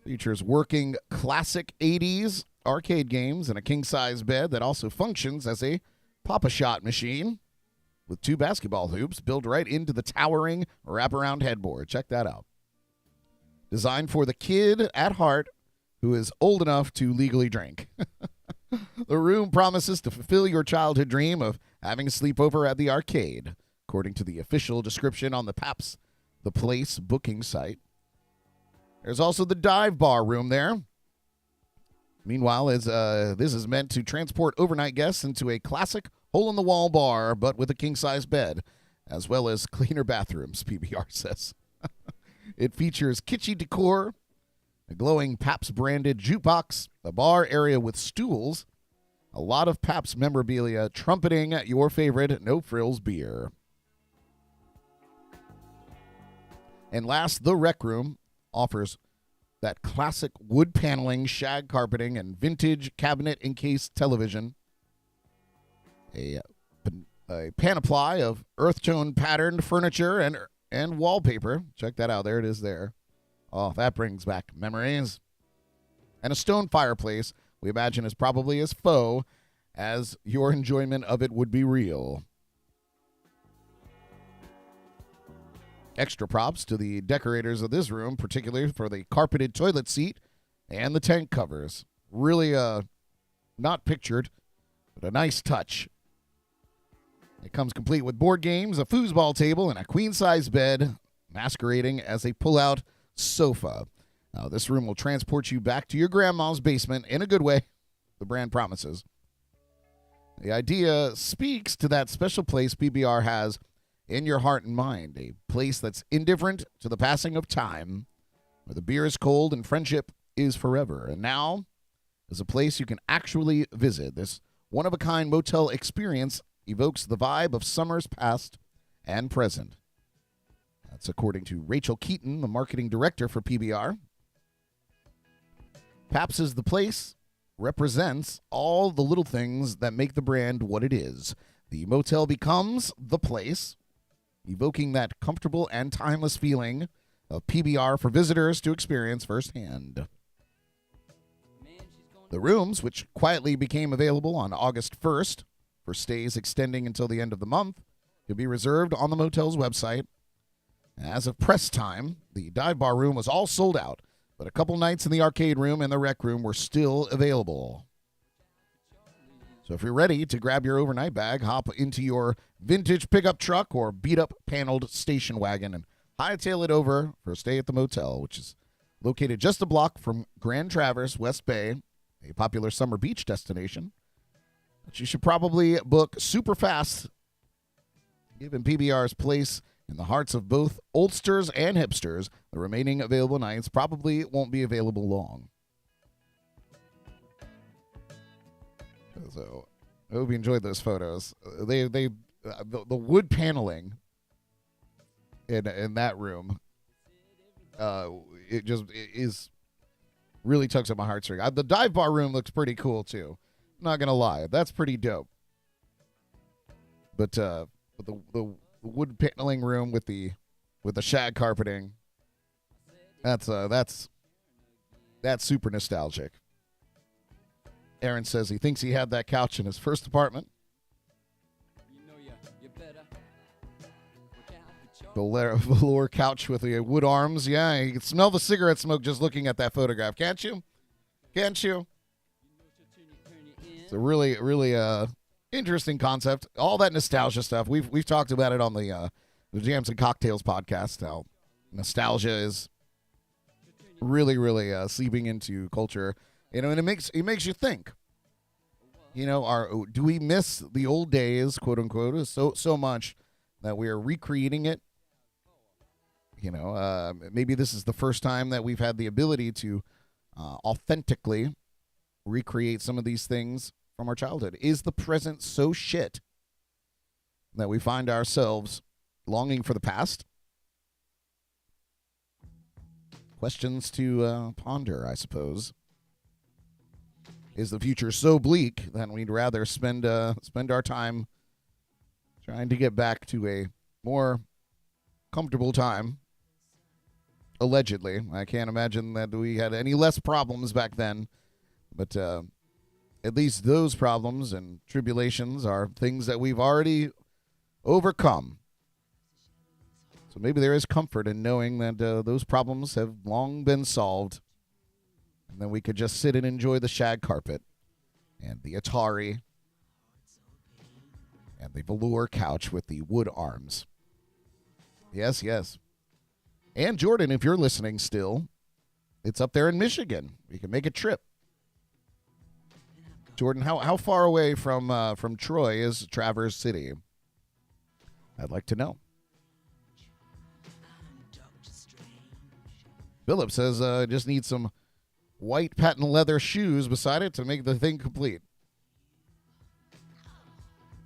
features working classic 80s arcade games and a king-size bed that also functions as a Pop-A-Shot machine with 2 basketball hoops built right into the towering wraparound headboard. Check that out. Designed for the kid at heart who is old enough to legally drink. The room promises to fulfill your childhood dream of having a sleepover at the arcade, according to the official description on the Pabst the Place booking site. There's also the dive bar room there. Meanwhile, this is meant to transport overnight guests into a classic hole-in-the-wall bar, but with a king-size bed, as well as cleaner bathrooms, PBR says. It features kitschy decor, a glowing Pabst-branded jukebox, a bar area with stools, a lot of Pabst memorabilia trumpeting your favorite no-frills beer. And last, the Rec Room offers that classic wood paneling, shag carpeting, and vintage cabinet-encased television, a panoply of earth-tone patterned furniture and wallpaper. Check that out. There it is there. Oh, that brings back memories. And a stone fireplace we imagine is probably as faux as your enjoyment of it would be real. Extra props to the decorators of this room, particularly for the carpeted toilet seat and the tank covers. Really not pictured, but a nice touch. It comes complete with board games, a foosball table, and a queen-size bed, masquerading as a pull-out sofa. Now, this room will transport you back to your grandma's basement in a good way, the brand promises. The idea speaks to that special place PBR has in your heart and mind, a place that's indifferent to the passing of time, where the beer is cold and friendship is forever. And now is a place you can actually visit. This one-of-a-kind motel experience evokes the vibe of summers past and present. That's according to Rachel Keaton, the marketing director for PBR. Pabst is the place represents all the little things that make the brand what it is. The motel becomes the place, evoking that comfortable and timeless feeling of PBR for visitors to experience firsthand. The rooms, which quietly became available on August 1st for stays extending until the end of the month, could be reserved on the motel's website. As of press time, the dive bar room was all sold out, but a couple nights in the arcade room and the rec room were still available. So if you're ready to grab your overnight bag, hop into your vintage pickup truck or beat-up paneled station wagon and hightail it over for a stay at the motel, which is located just a block from Grand Traverse, West Bay, a popular summer beach destination. But you should probably book super fast, given PBR's place in the hearts of both oldsters and hipsters. The remaining available nights probably won't be available long. So I hope you enjoyed those photos. The wood paneling in that room, it is really tugs at my heartstring. The dive bar room looks pretty cool too. I'm not gonna lie, that's pretty dope. But the wood paneling room with the shag carpeting, that's super nostalgic. Aaron says he thinks he had that couch in his first apartment. The velour couch with the wood arms. Yeah, you can smell the cigarette smoke just looking at that photograph, can't you? Can't you? It's a really, really interesting concept. All that nostalgia stuff. We've talked about it on the Jams and Cocktails podcast. How nostalgia is really, really seeping into culture. You know, and it makes you think. You know, do we miss the old days, quote unquote, so much that we are recreating it? You know, maybe this is the first time that we've had the ability to authentically recreate some of these things from our childhood. Is the present so shit that we find ourselves longing for the past? Questions to ponder, I suppose. Is the future so bleak that we'd rather spend our time trying to get back to a more comfortable time? Allegedly. I can't imagine that we had any less problems back then. But at least those problems and tribulations are things that we've already overcome. So maybe there is comfort in knowing that those problems have long been solved. And then we could just sit and enjoy the shag carpet and the Atari and the velour couch with the wood arms. Yes, yes. And Jordan, if you're listening still, it's up there in Michigan. We can make a trip. Jordan, how far away from Troy is Traverse City? I'd like to know. Philip says just need some white patent leather shoes beside it to make the thing complete.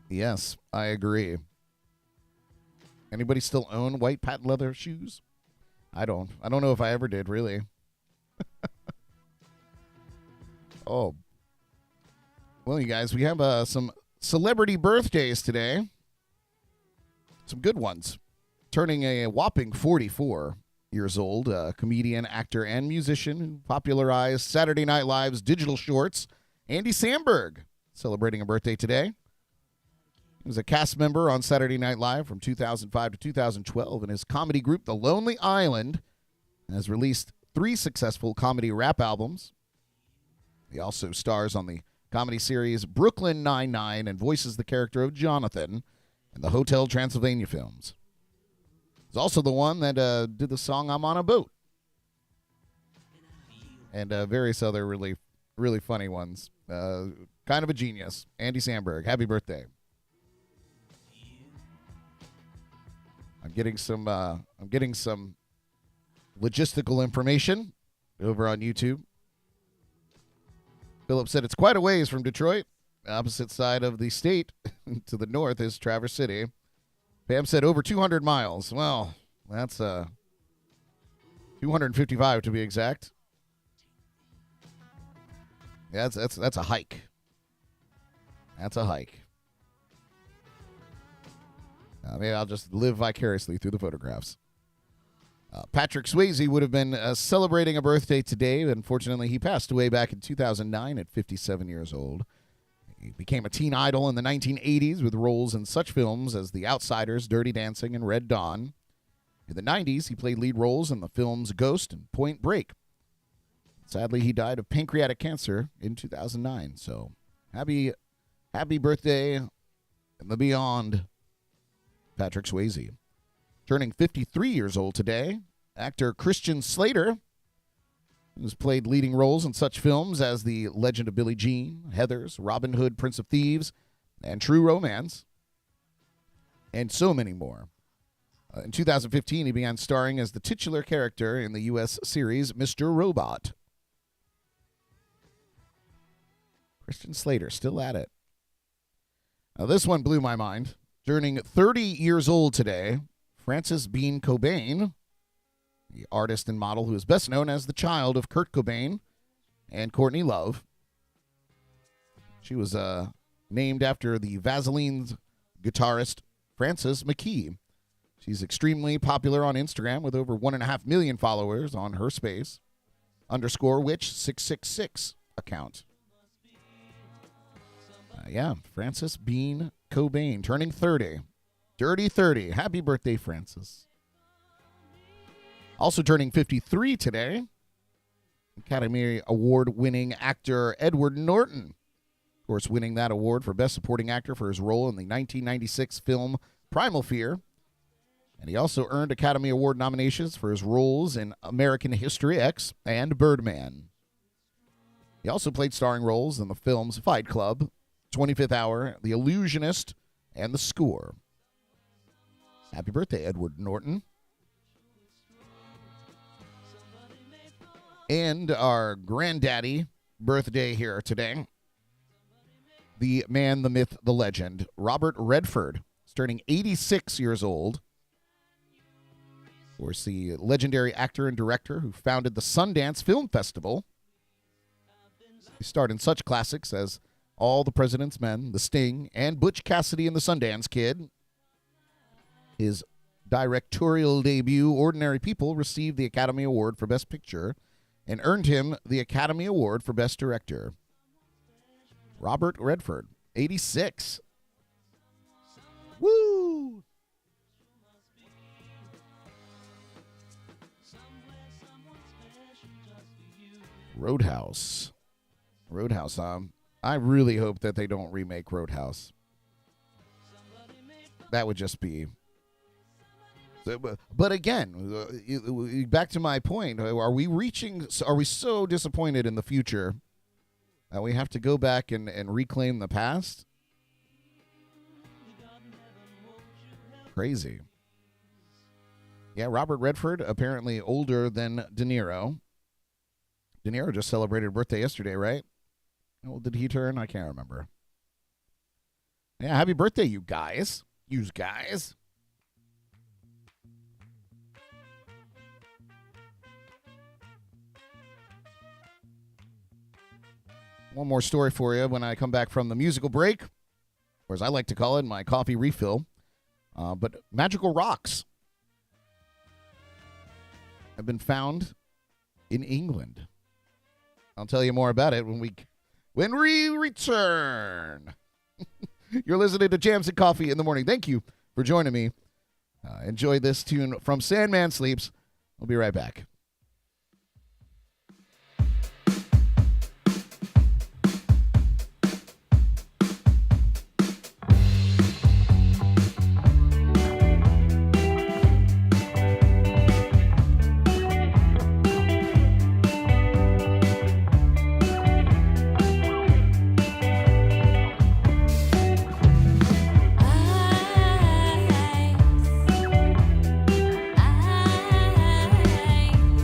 Yes, I agree. Anybody still own white patent leather shoes? I don't know if I ever did, really. Oh. Well, you guys, we have some celebrity birthdays today. Some good ones. Turning a whopping 44 years old, comedian, actor, and musician who popularized Saturday Night Live's digital shorts, Andy Samberg, celebrating a birthday today. He was a cast member on Saturday Night Live from 2005 to 2012, and his comedy group, The Lonely Island, has released 3 successful comedy rap albums. He also stars on the comedy series Brooklyn Nine-Nine and voices the character of Jonathan in the Hotel Transylvania films. He's also the one that did the song I'm on a Boat. And various other really, really funny ones. Kind of a genius. Andy Samberg, happy birthday. I'm getting some logistical information over on YouTube. Philip said it's quite a ways from Detroit. The opposite side of the state to the north is Traverse City. Pam said over 200 miles. Well, that's 255 to be exact. Yeah, that's a hike. That's a hike. Maybe I'll just live vicariously through the photographs. Patrick Swayze would have been celebrating a birthday today. Unfortunately, he passed away back in 2009 at 57 years old. He became a teen idol in the 1980s with roles in such films as The Outsiders, Dirty Dancing, and Red Dawn. In the 90s, he played lead roles in the films Ghost and Point Break. Sadly, he died of pancreatic cancer in 2009. So, happy birthday and the beyond, Patrick Swayze. Turning 53 years old today, actor Christian Slater, who's played leading roles in such films as The Legend of Billie Jean, Heathers, Robin Hood, Prince of Thieves, and True Romance, and so many more. In 2015, he began starring as the titular character in the U.S. series Mr. Robot. Christian Slater, still at it. Now, this one blew my mind. Turning 30 years old today, Frances Bean Cobain, the artist and model who is best known as the child of Kurt Cobain and Courtney Love. She was named after the Vaseline's guitarist Frances McKee. She's extremely popular on Instagram with over 1.5 million followers on her space _witch666 account. Frances Bean Cobain, turning 30. Dirty 30. Happy birthday, Frances. Also turning 53 today, Academy Award-winning actor Edward Norton. Of course, winning that award for Best Supporting Actor for his role in the 1996 film Primal Fear. And he also earned Academy Award nominations for his roles in American History X and Birdman. He also played starring roles in the films Fight Club, 25th Hour, The Illusionist, and The Score. Happy birthday, Edward Norton. And our granddaddy birthday here today. The man, the myth, the legend, Robert Redford, is turning 86 years old. Of course, the legendary actor and director who founded the Sundance Film Festival. He starred in such classics as All the President's Men, The Sting, and Butch Cassidy and the Sundance Kid. His directorial debut, Ordinary People, received the Academy Award for Best Picture and earned him the Academy Award for Best Director. Robert Redford, 86. Woo! Roadhouse. I really hope that they don't remake Roadhouse. That would just be... But again, back to my point, are we so disappointed in the future that we have to go back and reclaim the past? Crazy. Yeah, Robert Redford, apparently older than De Niro. De Niro just celebrated a birthday yesterday, right? How old did he turn? I can't remember. Yeah, happy birthday, you guys. One more story for you when I come back from the musical break, or as I like to call it, my coffee refill. But magical rocks have been found in England. I'll tell you more about it when we return. You're listening to Jams and Coffee in the Morning. Thank you for joining me. Enjoy this tune from Sandman Sleeps. We'll be right back. I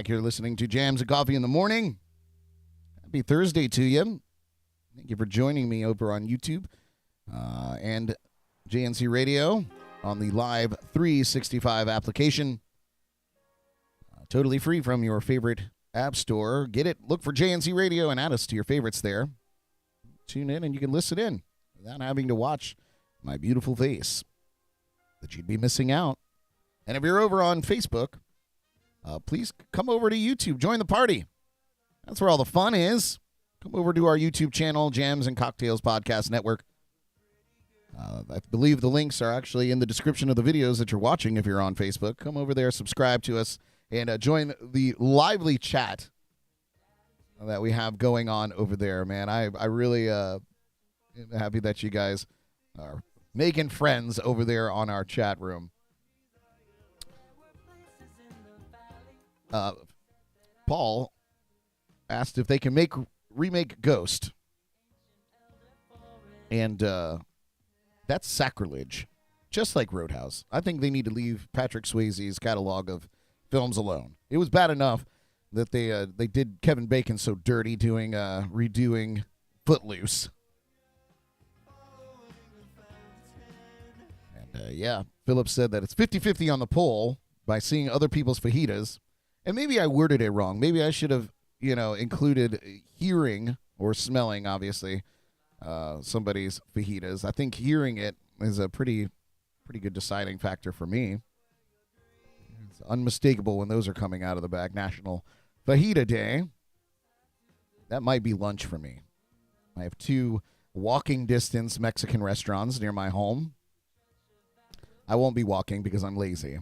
You're listening to Jams and Coffee in the Morning. Happy Thursday to you. Thank you for joining me over on YouTube and JNC Radio on the Live365 application. Totally free from your favorite app store. Get it, look for JNC Radio and add us to your favorites there. Tune in and you can listen in without having to watch my beautiful face that you'd be missing out. And if you're over on Facebook, please come over to YouTube. Join the party. That's where all the fun is. Come over to our YouTube channel, Jams and Cocktails Podcast Network. I believe the links are actually in the description of the videos that you're watching if you're on Facebook. Come over there, subscribe to us, and join the lively chat that we have going on over there, man. I really am happy that you guys are making friends over there on our chat room. Paul asked if they can remake Ghost. And that's sacrilege. Just like Roadhouse. I think they need to leave Patrick Swayze's catalog of films alone. It was bad enough that they did Kevin Bacon so dirty redoing Footloose. And yeah, Philip said that it's 50-50 on the poll by seeing other people's fajitas. And maybe I worded it wrong. Maybe I should have, included hearing or smelling, obviously, somebody's fajitas. I think hearing it is a pretty good deciding factor for me. It's unmistakable when those are coming out of the bag. National Fajita Day. That might be lunch for me. I have 2 walking distance Mexican restaurants near my home. I won't be walking because I'm lazy,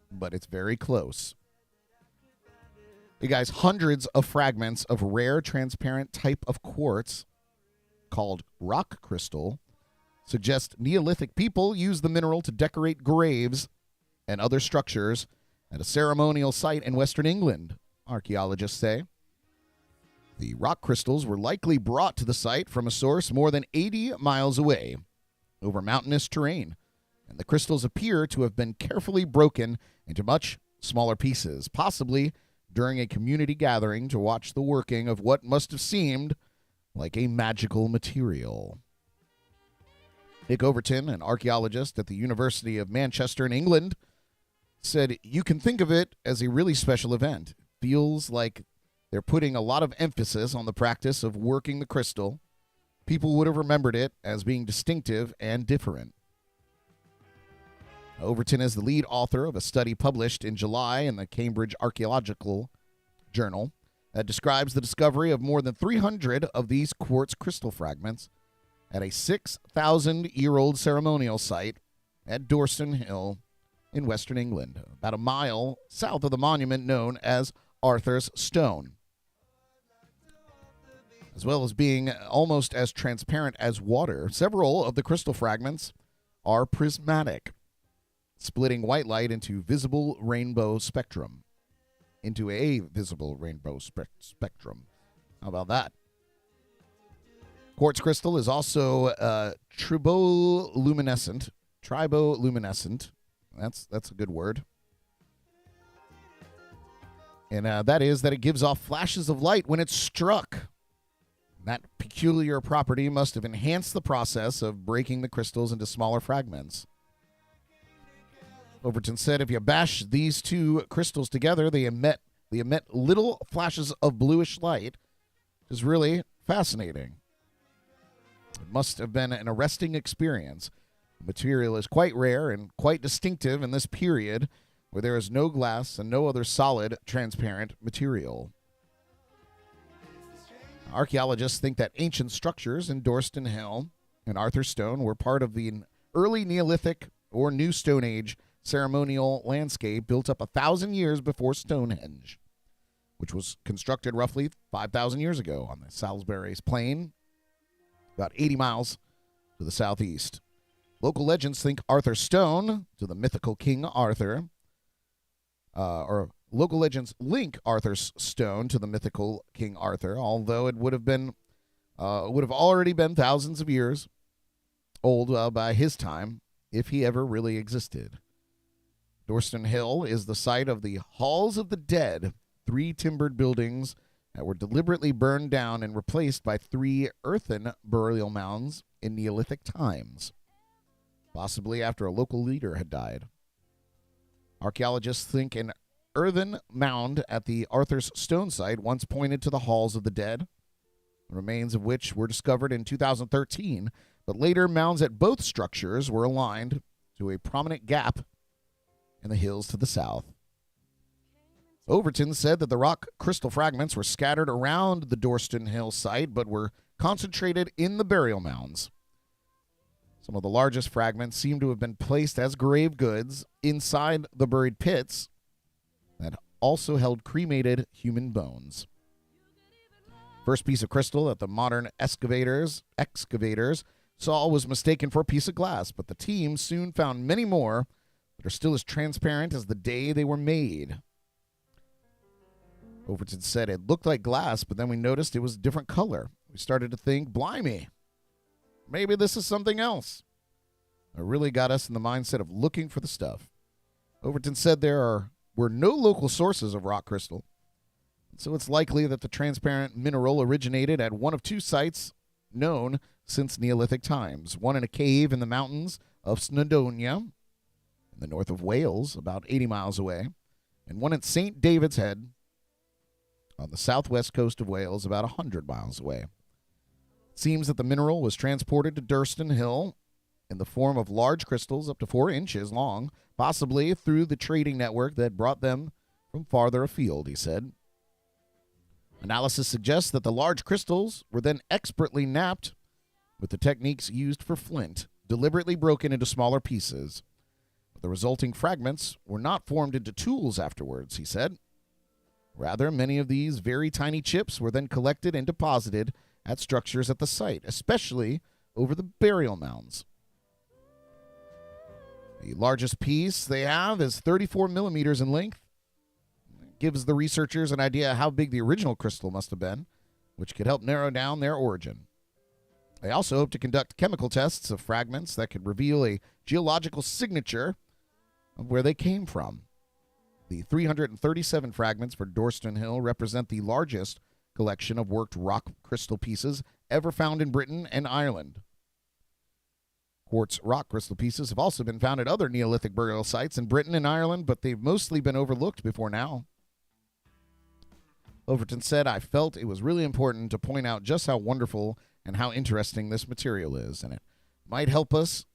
but it's very close. You guys, hundreds of fragments of rare transparent type of quartz called rock crystal suggest Neolithic people used the mineral to decorate graves and other structures at a ceremonial site in Western England, archaeologists say. The rock crystals were likely brought to the site from a source more than 80 miles away over mountainous terrain, and the crystals appear to have been carefully broken into much smaller pieces, possibly during a community gathering to watch the working of what must have seemed like a magical material. Nick Overton, an archaeologist at the University of Manchester in England, said you can think of it as a really special event. It feels like they're putting a lot of emphasis on the practice of working the crystal. People would have remembered it as being distinctive and different. Overton is the lead author of a study published in July in the Cambridge Archaeological Journal that describes the discovery of more than 300 of these quartz crystal fragments at a 6,000-year-old ceremonial site at Dorston Hill in Western England, about a mile south of the monument known as Arthur's Stone. As well as being almost as transparent as water, several of the crystal fragments are prismatic, splitting white light into a visible rainbow spectrum. How about that? Quartz crystal is also triboluminescent. That's a good word. And that is that it gives off flashes of light when it's struck. That peculiar property must have enhanced the process of breaking the crystals into smaller fragments. Overton said if you bash these 2 crystals together, they emit little flashes of bluish light, which is really fascinating. It must have been an arresting experience. The material is quite rare and quite distinctive in this period where there is no glass and no other solid, transparent material. Archaeologists think that ancient structures in Dorston Hill and Arthur's Stone were part of the early Neolithic or New Stone Age ceremonial landscape built up 1,000 years before Stonehenge, which was constructed roughly 5,000 years ago on the Salisbury's Plain, about 80 miles to the southeast. Local legends think Arthur's Stone to the mythical King Arthur, local legends link Arthur's Stone to the mythical King Arthur, although it would have already been thousands of years old by his time, if he ever really existed. Dorston Hill is the site of the Halls of the Dead, 3 timbered buildings that were deliberately burned down and replaced by 3 earthen burial mounds in Neolithic times, possibly after a local leader had died. Archaeologists think an earthen mound at the Arthur's Stone site once pointed to the halls of the dead, the remains of which were discovered in 2013, but later mounds at both structures were aligned to a prominent gap in the hills to the south. Overton said that the rock crystal fragments were scattered around the Dorston Hill site, but were concentrated in the burial mounds. Some of the largest fragments seem to have been placed as grave goods inside the buried pits that also held cremated human bones. First piece of crystal that the modern excavators saw was mistaken for a piece of glass, but the team soon found many more that are still as transparent as the day they were made. Overton said it looked like glass, but then we noticed it was a different color. We started to think, blimey, maybe this is something else. It really got us in the mindset of looking for the stuff. Overton said there were no local sources of rock crystal, so it's likely that the transparent mineral originated at one of 2 sites known since Neolithic times, one in a cave in the mountains of Snowdonia, in the north of Wales, about 80 miles away, and one at St. David's Head, on the southwest coast of Wales, about 100 miles away. It seems that the mineral was transported to Durston Hill in the form of large crystals up to 4 inches long, possibly through the trading network that brought them from farther afield, he said. Analysis suggests that the large crystals were then expertly knapped with the techniques used for flint, deliberately broken into smaller pieces. But the resulting fragments were not formed into tools afterwards, he said. Rather, many of these very tiny chips were then collected and deposited at structures at the site, especially over the burial mounds. The largest piece they have is 34 millimeters in length. It gives the researchers an idea how big the original crystal must have been, which could help narrow down their origin. They also hope to conduct chemical tests of fragments that could reveal a geological signature of where they came from. The 337 fragments for Dorston Hill represent the largest collection of worked rock crystal pieces ever found in Britain and Ireland. Quartz rock crystal pieces have also been found at other Neolithic burial sites in Britain and Ireland, but they've mostly been overlooked before now. Overton said, I felt it was really important to point out just how wonderful and how interesting this material is, and it might help us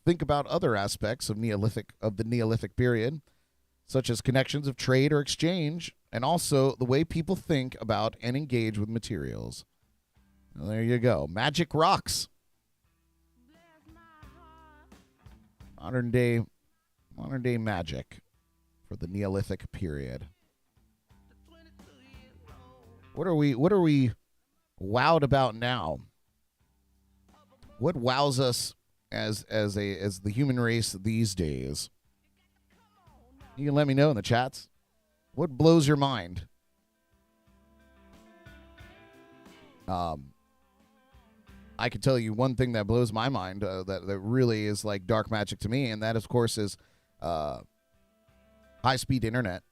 think about other aspects of the Neolithic period, such as connections of trade or exchange, and also the way people think about and engage with materials. Well, there you go. Magic rocks. Modern day magic for the Neolithic period. What are we wowed about now? What wows us as the human race these days? You can let me know in the chats. What blows your mind? I can tell you one thing that blows my mind that really is like dark magic to me, and that, of course, is high-speed internet.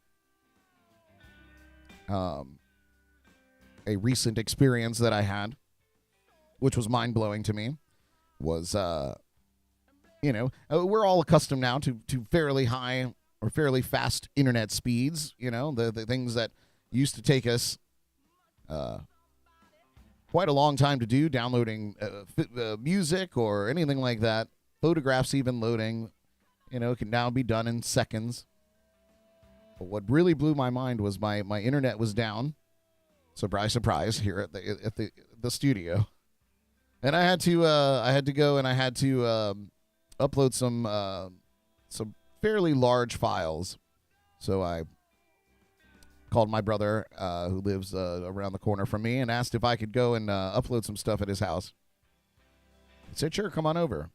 A recent experience that I had, which was mind-blowing to me, was, we're all accustomed now to fairly high or fairly fast internet speeds, the things that used to take us quite a long time to do, downloading music or anything like that. Photographs even loading, can now be done in seconds. But what really blew my mind was my internet was down. Surprise, surprise! Here at the studio, and I had to go and I had to upload some fairly large files. So I called my brother, who lives around the corner from me, and asked if I could go and upload some stuff at his house. He said, "Sure, come on over."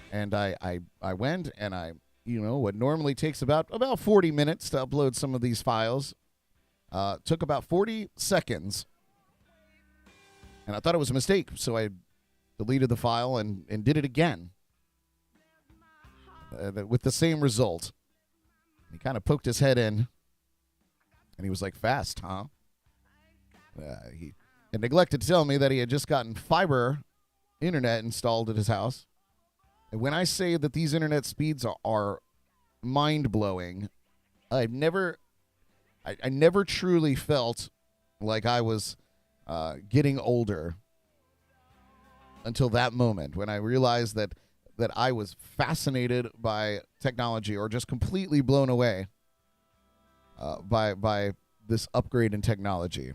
And I went, and what normally takes about 40 minutes to upload some of these files. Took about 40 seconds, and I thought it was a mistake, so I deleted the file and did it again with the same result. He kind of poked his head in, And he was like, fast, huh? He had neglected to tell me that he had just gotten fiber internet installed at his house. And when I say that these internet speeds are mind-blowing, I never truly felt like I was getting older until that moment when I realized that I was fascinated by technology, or just completely blown away by this upgrade in technology.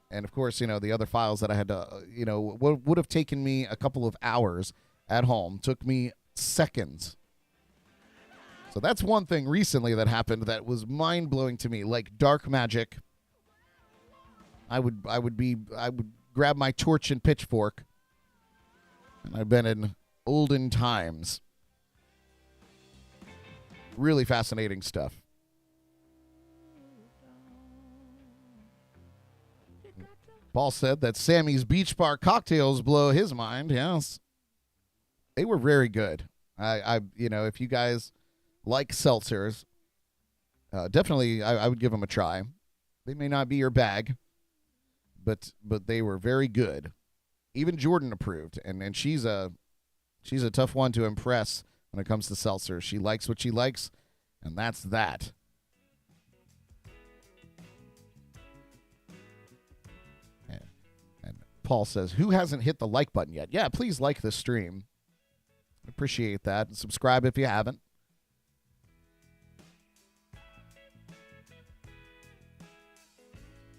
And of course, the other files that I had to, what would have taken me a couple of hours at home took me seconds. So that's one thing recently that happened that was mind-blowing to me, like dark magic. I would grab my torch and pitchfork, and I've been in olden times. Really fascinating stuff. Paul said that Sammy's Beach Bar cocktails blow his mind. Yes, they were very good. If you guys like seltzers, definitely I would give them a try. They may not be your bag, but they were very good. Even Jordan approved, and she's a tough one to impress when it comes to seltzers. She likes what she likes, and that's that. And Paul says, who hasn't hit the like button yet? Yeah, please like this stream. Appreciate that. And subscribe if you haven't.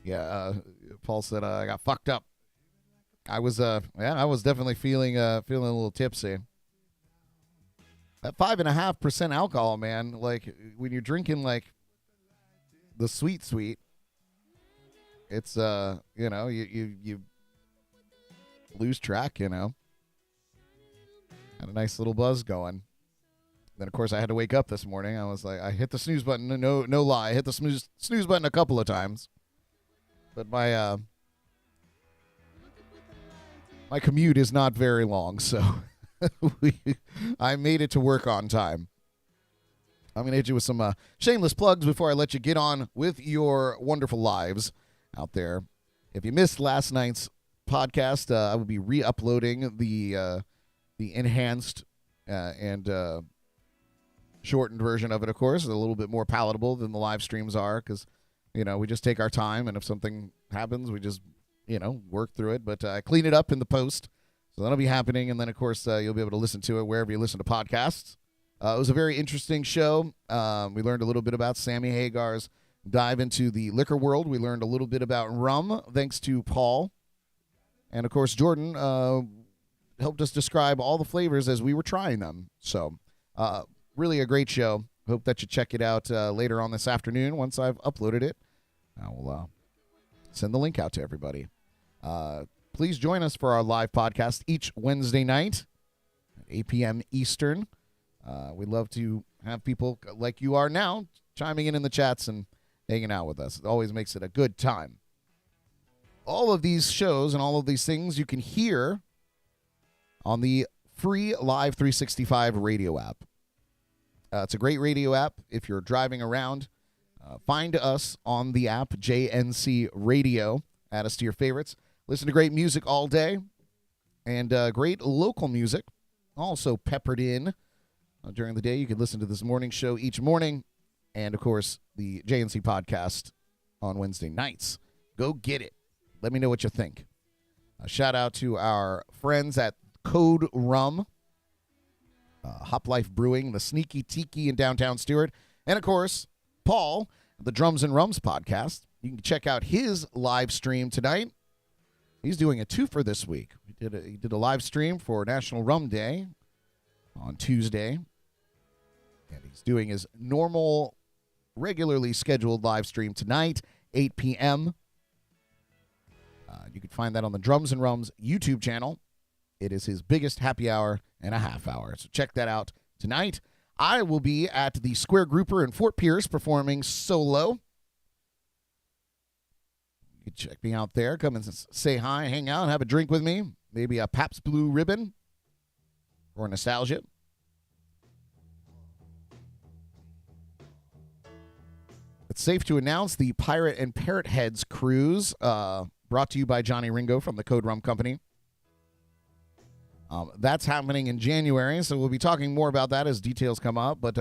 Yeah, Paul said I got fucked up. I was definitely feeling a little tipsy. That 5.5% alcohol, man. Like when you're drinking like the sweet, it's you lose track. Had a nice little buzz going. Then of course I had to wake up this morning. I was like, I hit the snooze button. No lie, I hit the snooze button a couple of times. But my commute is not very long, so I made it to work on time. I'm going to hit you with some shameless plugs before I let you get on with your wonderful lives out there. If you missed last night's podcast, I will be re-uploading the enhanced and shortened version of it, of course. A little bit more palatable than the live streams are because, we just take our time, and if something happens, we just, work through it. But I clean it up in the post, so that'll be happening. And then, of course, you'll be able to listen to it wherever you listen to podcasts. It was a very interesting show. We learned a little bit about Sammy Hagar's dive into the liquor world. We learned a little bit about rum, thanks to Paul. And, of course, Jordan helped us describe all the flavors as we were trying them. So, really a great show. Hope that you check it out later on this afternoon once I've uploaded it. I will send the link out to everybody. Please join us for our live podcast each Wednesday night at 8 p.m. Eastern. We'd love to have people like you are now chiming in the chats and hanging out with us. It always makes it a good time. All of these shows and all of these things you can hear on the free LIVE365 Radio App. It's a great radio app if you're driving around. Find us on the app, JNC Radio. Add us to your favorites. Listen to great music all day. And great local music also peppered in during the day. You can listen to this morning show each morning. And, of course, the JNC podcast on Wednesday nights. Go get it. Let me know what you think. A shout out to our friends at Code Rum. Hop Life Brewing, the Sneaky Tiki in downtown Stewart. And, of course, Paul, the Drums and Rums podcast. You can check out his live stream tonight. He's doing a twofer this week. He did a live stream for National Rum Day on Tuesday. And he's doing his normal, regularly scheduled live stream tonight, 8 p.m. You can find that on the Drums and Rums YouTube channel. It is his biggest happy hour and a half hour. So check that out tonight. I will be at the Square Grouper in Fort Pierce performing solo. You can check me out there. Come and say hi, hang out, have a drink with me. Maybe a Pabst Blue Ribbon or nostalgia. It's safe to announce the Pirate and Parrot Heads cruise, brought to you by Johnny Ringo from the Code Rum Company. That's happening in January, so we'll be talking more about that as details come up. But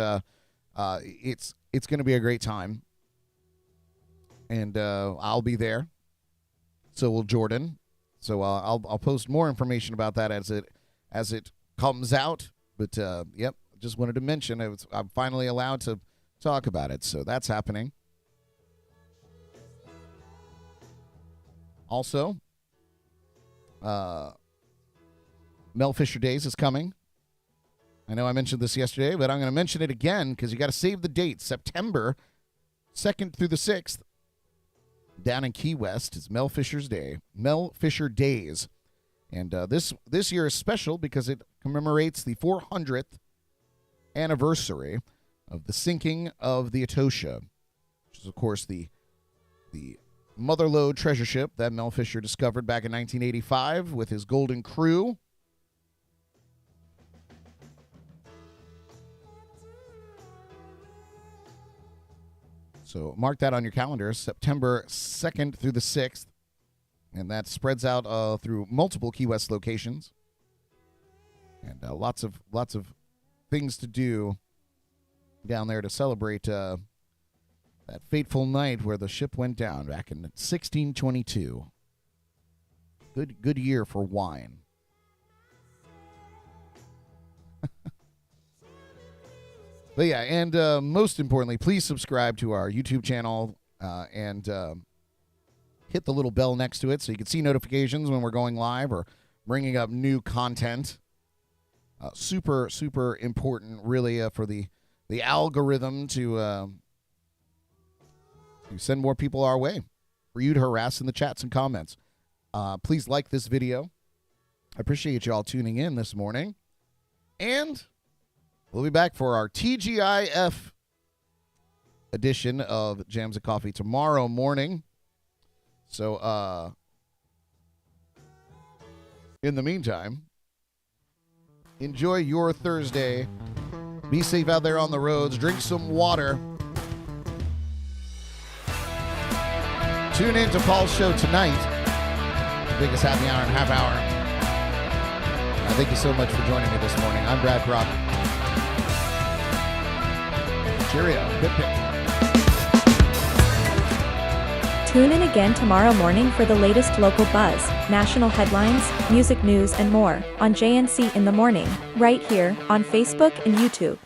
it's going to be a great time, and I'll be there. So will Jordan. So I'll post more information about that as it comes out. But yep, just wanted to mention I'm finally allowed to talk about it. So that's happening. Also, Mel Fisher Days is coming. I know I mentioned this yesterday, but I'm going to mention it again because you got to save the date. September 2nd through the 6th, down in Key West, is Mel Fisher's Day. Mel Fisher Days. And this year is special because it commemorates the 400th anniversary of the sinking of the Etosha, which is, of course, the motherlode treasure ship that Mel Fisher discovered back in 1985 with his golden crew. So mark that on your calendar, September 2nd through the 6th. And that spreads out through multiple Key West locations. And lots of things to do down there to celebrate that fateful night where the ship went down back in 1622. Good year for wine. But yeah, and most importantly, please subscribe to our YouTube channel and hit the little bell next to it so you can see notifications when we're going live or bringing up new content. Super, super important, really, for the algorithm to send more people our way, for you to harass in the chats and comments. Please like this video. I appreciate you all tuning in this morning. And we'll be back for our TGIF edition of Jams and Coffee tomorrow morning. So, in the meantime, enjoy your Thursday. Be safe out there on the roads. Drink some water. Tune in to Paul's show tonight. The biggest happy hour and half hour. Thank you so much for joining me this morning. I'm Brad Brock. Cheerio. Pip, pip. Tune in again tomorrow morning for the latest local buzz, national headlines, music news, and more on JNC in the Morning, right here on Facebook and YouTube.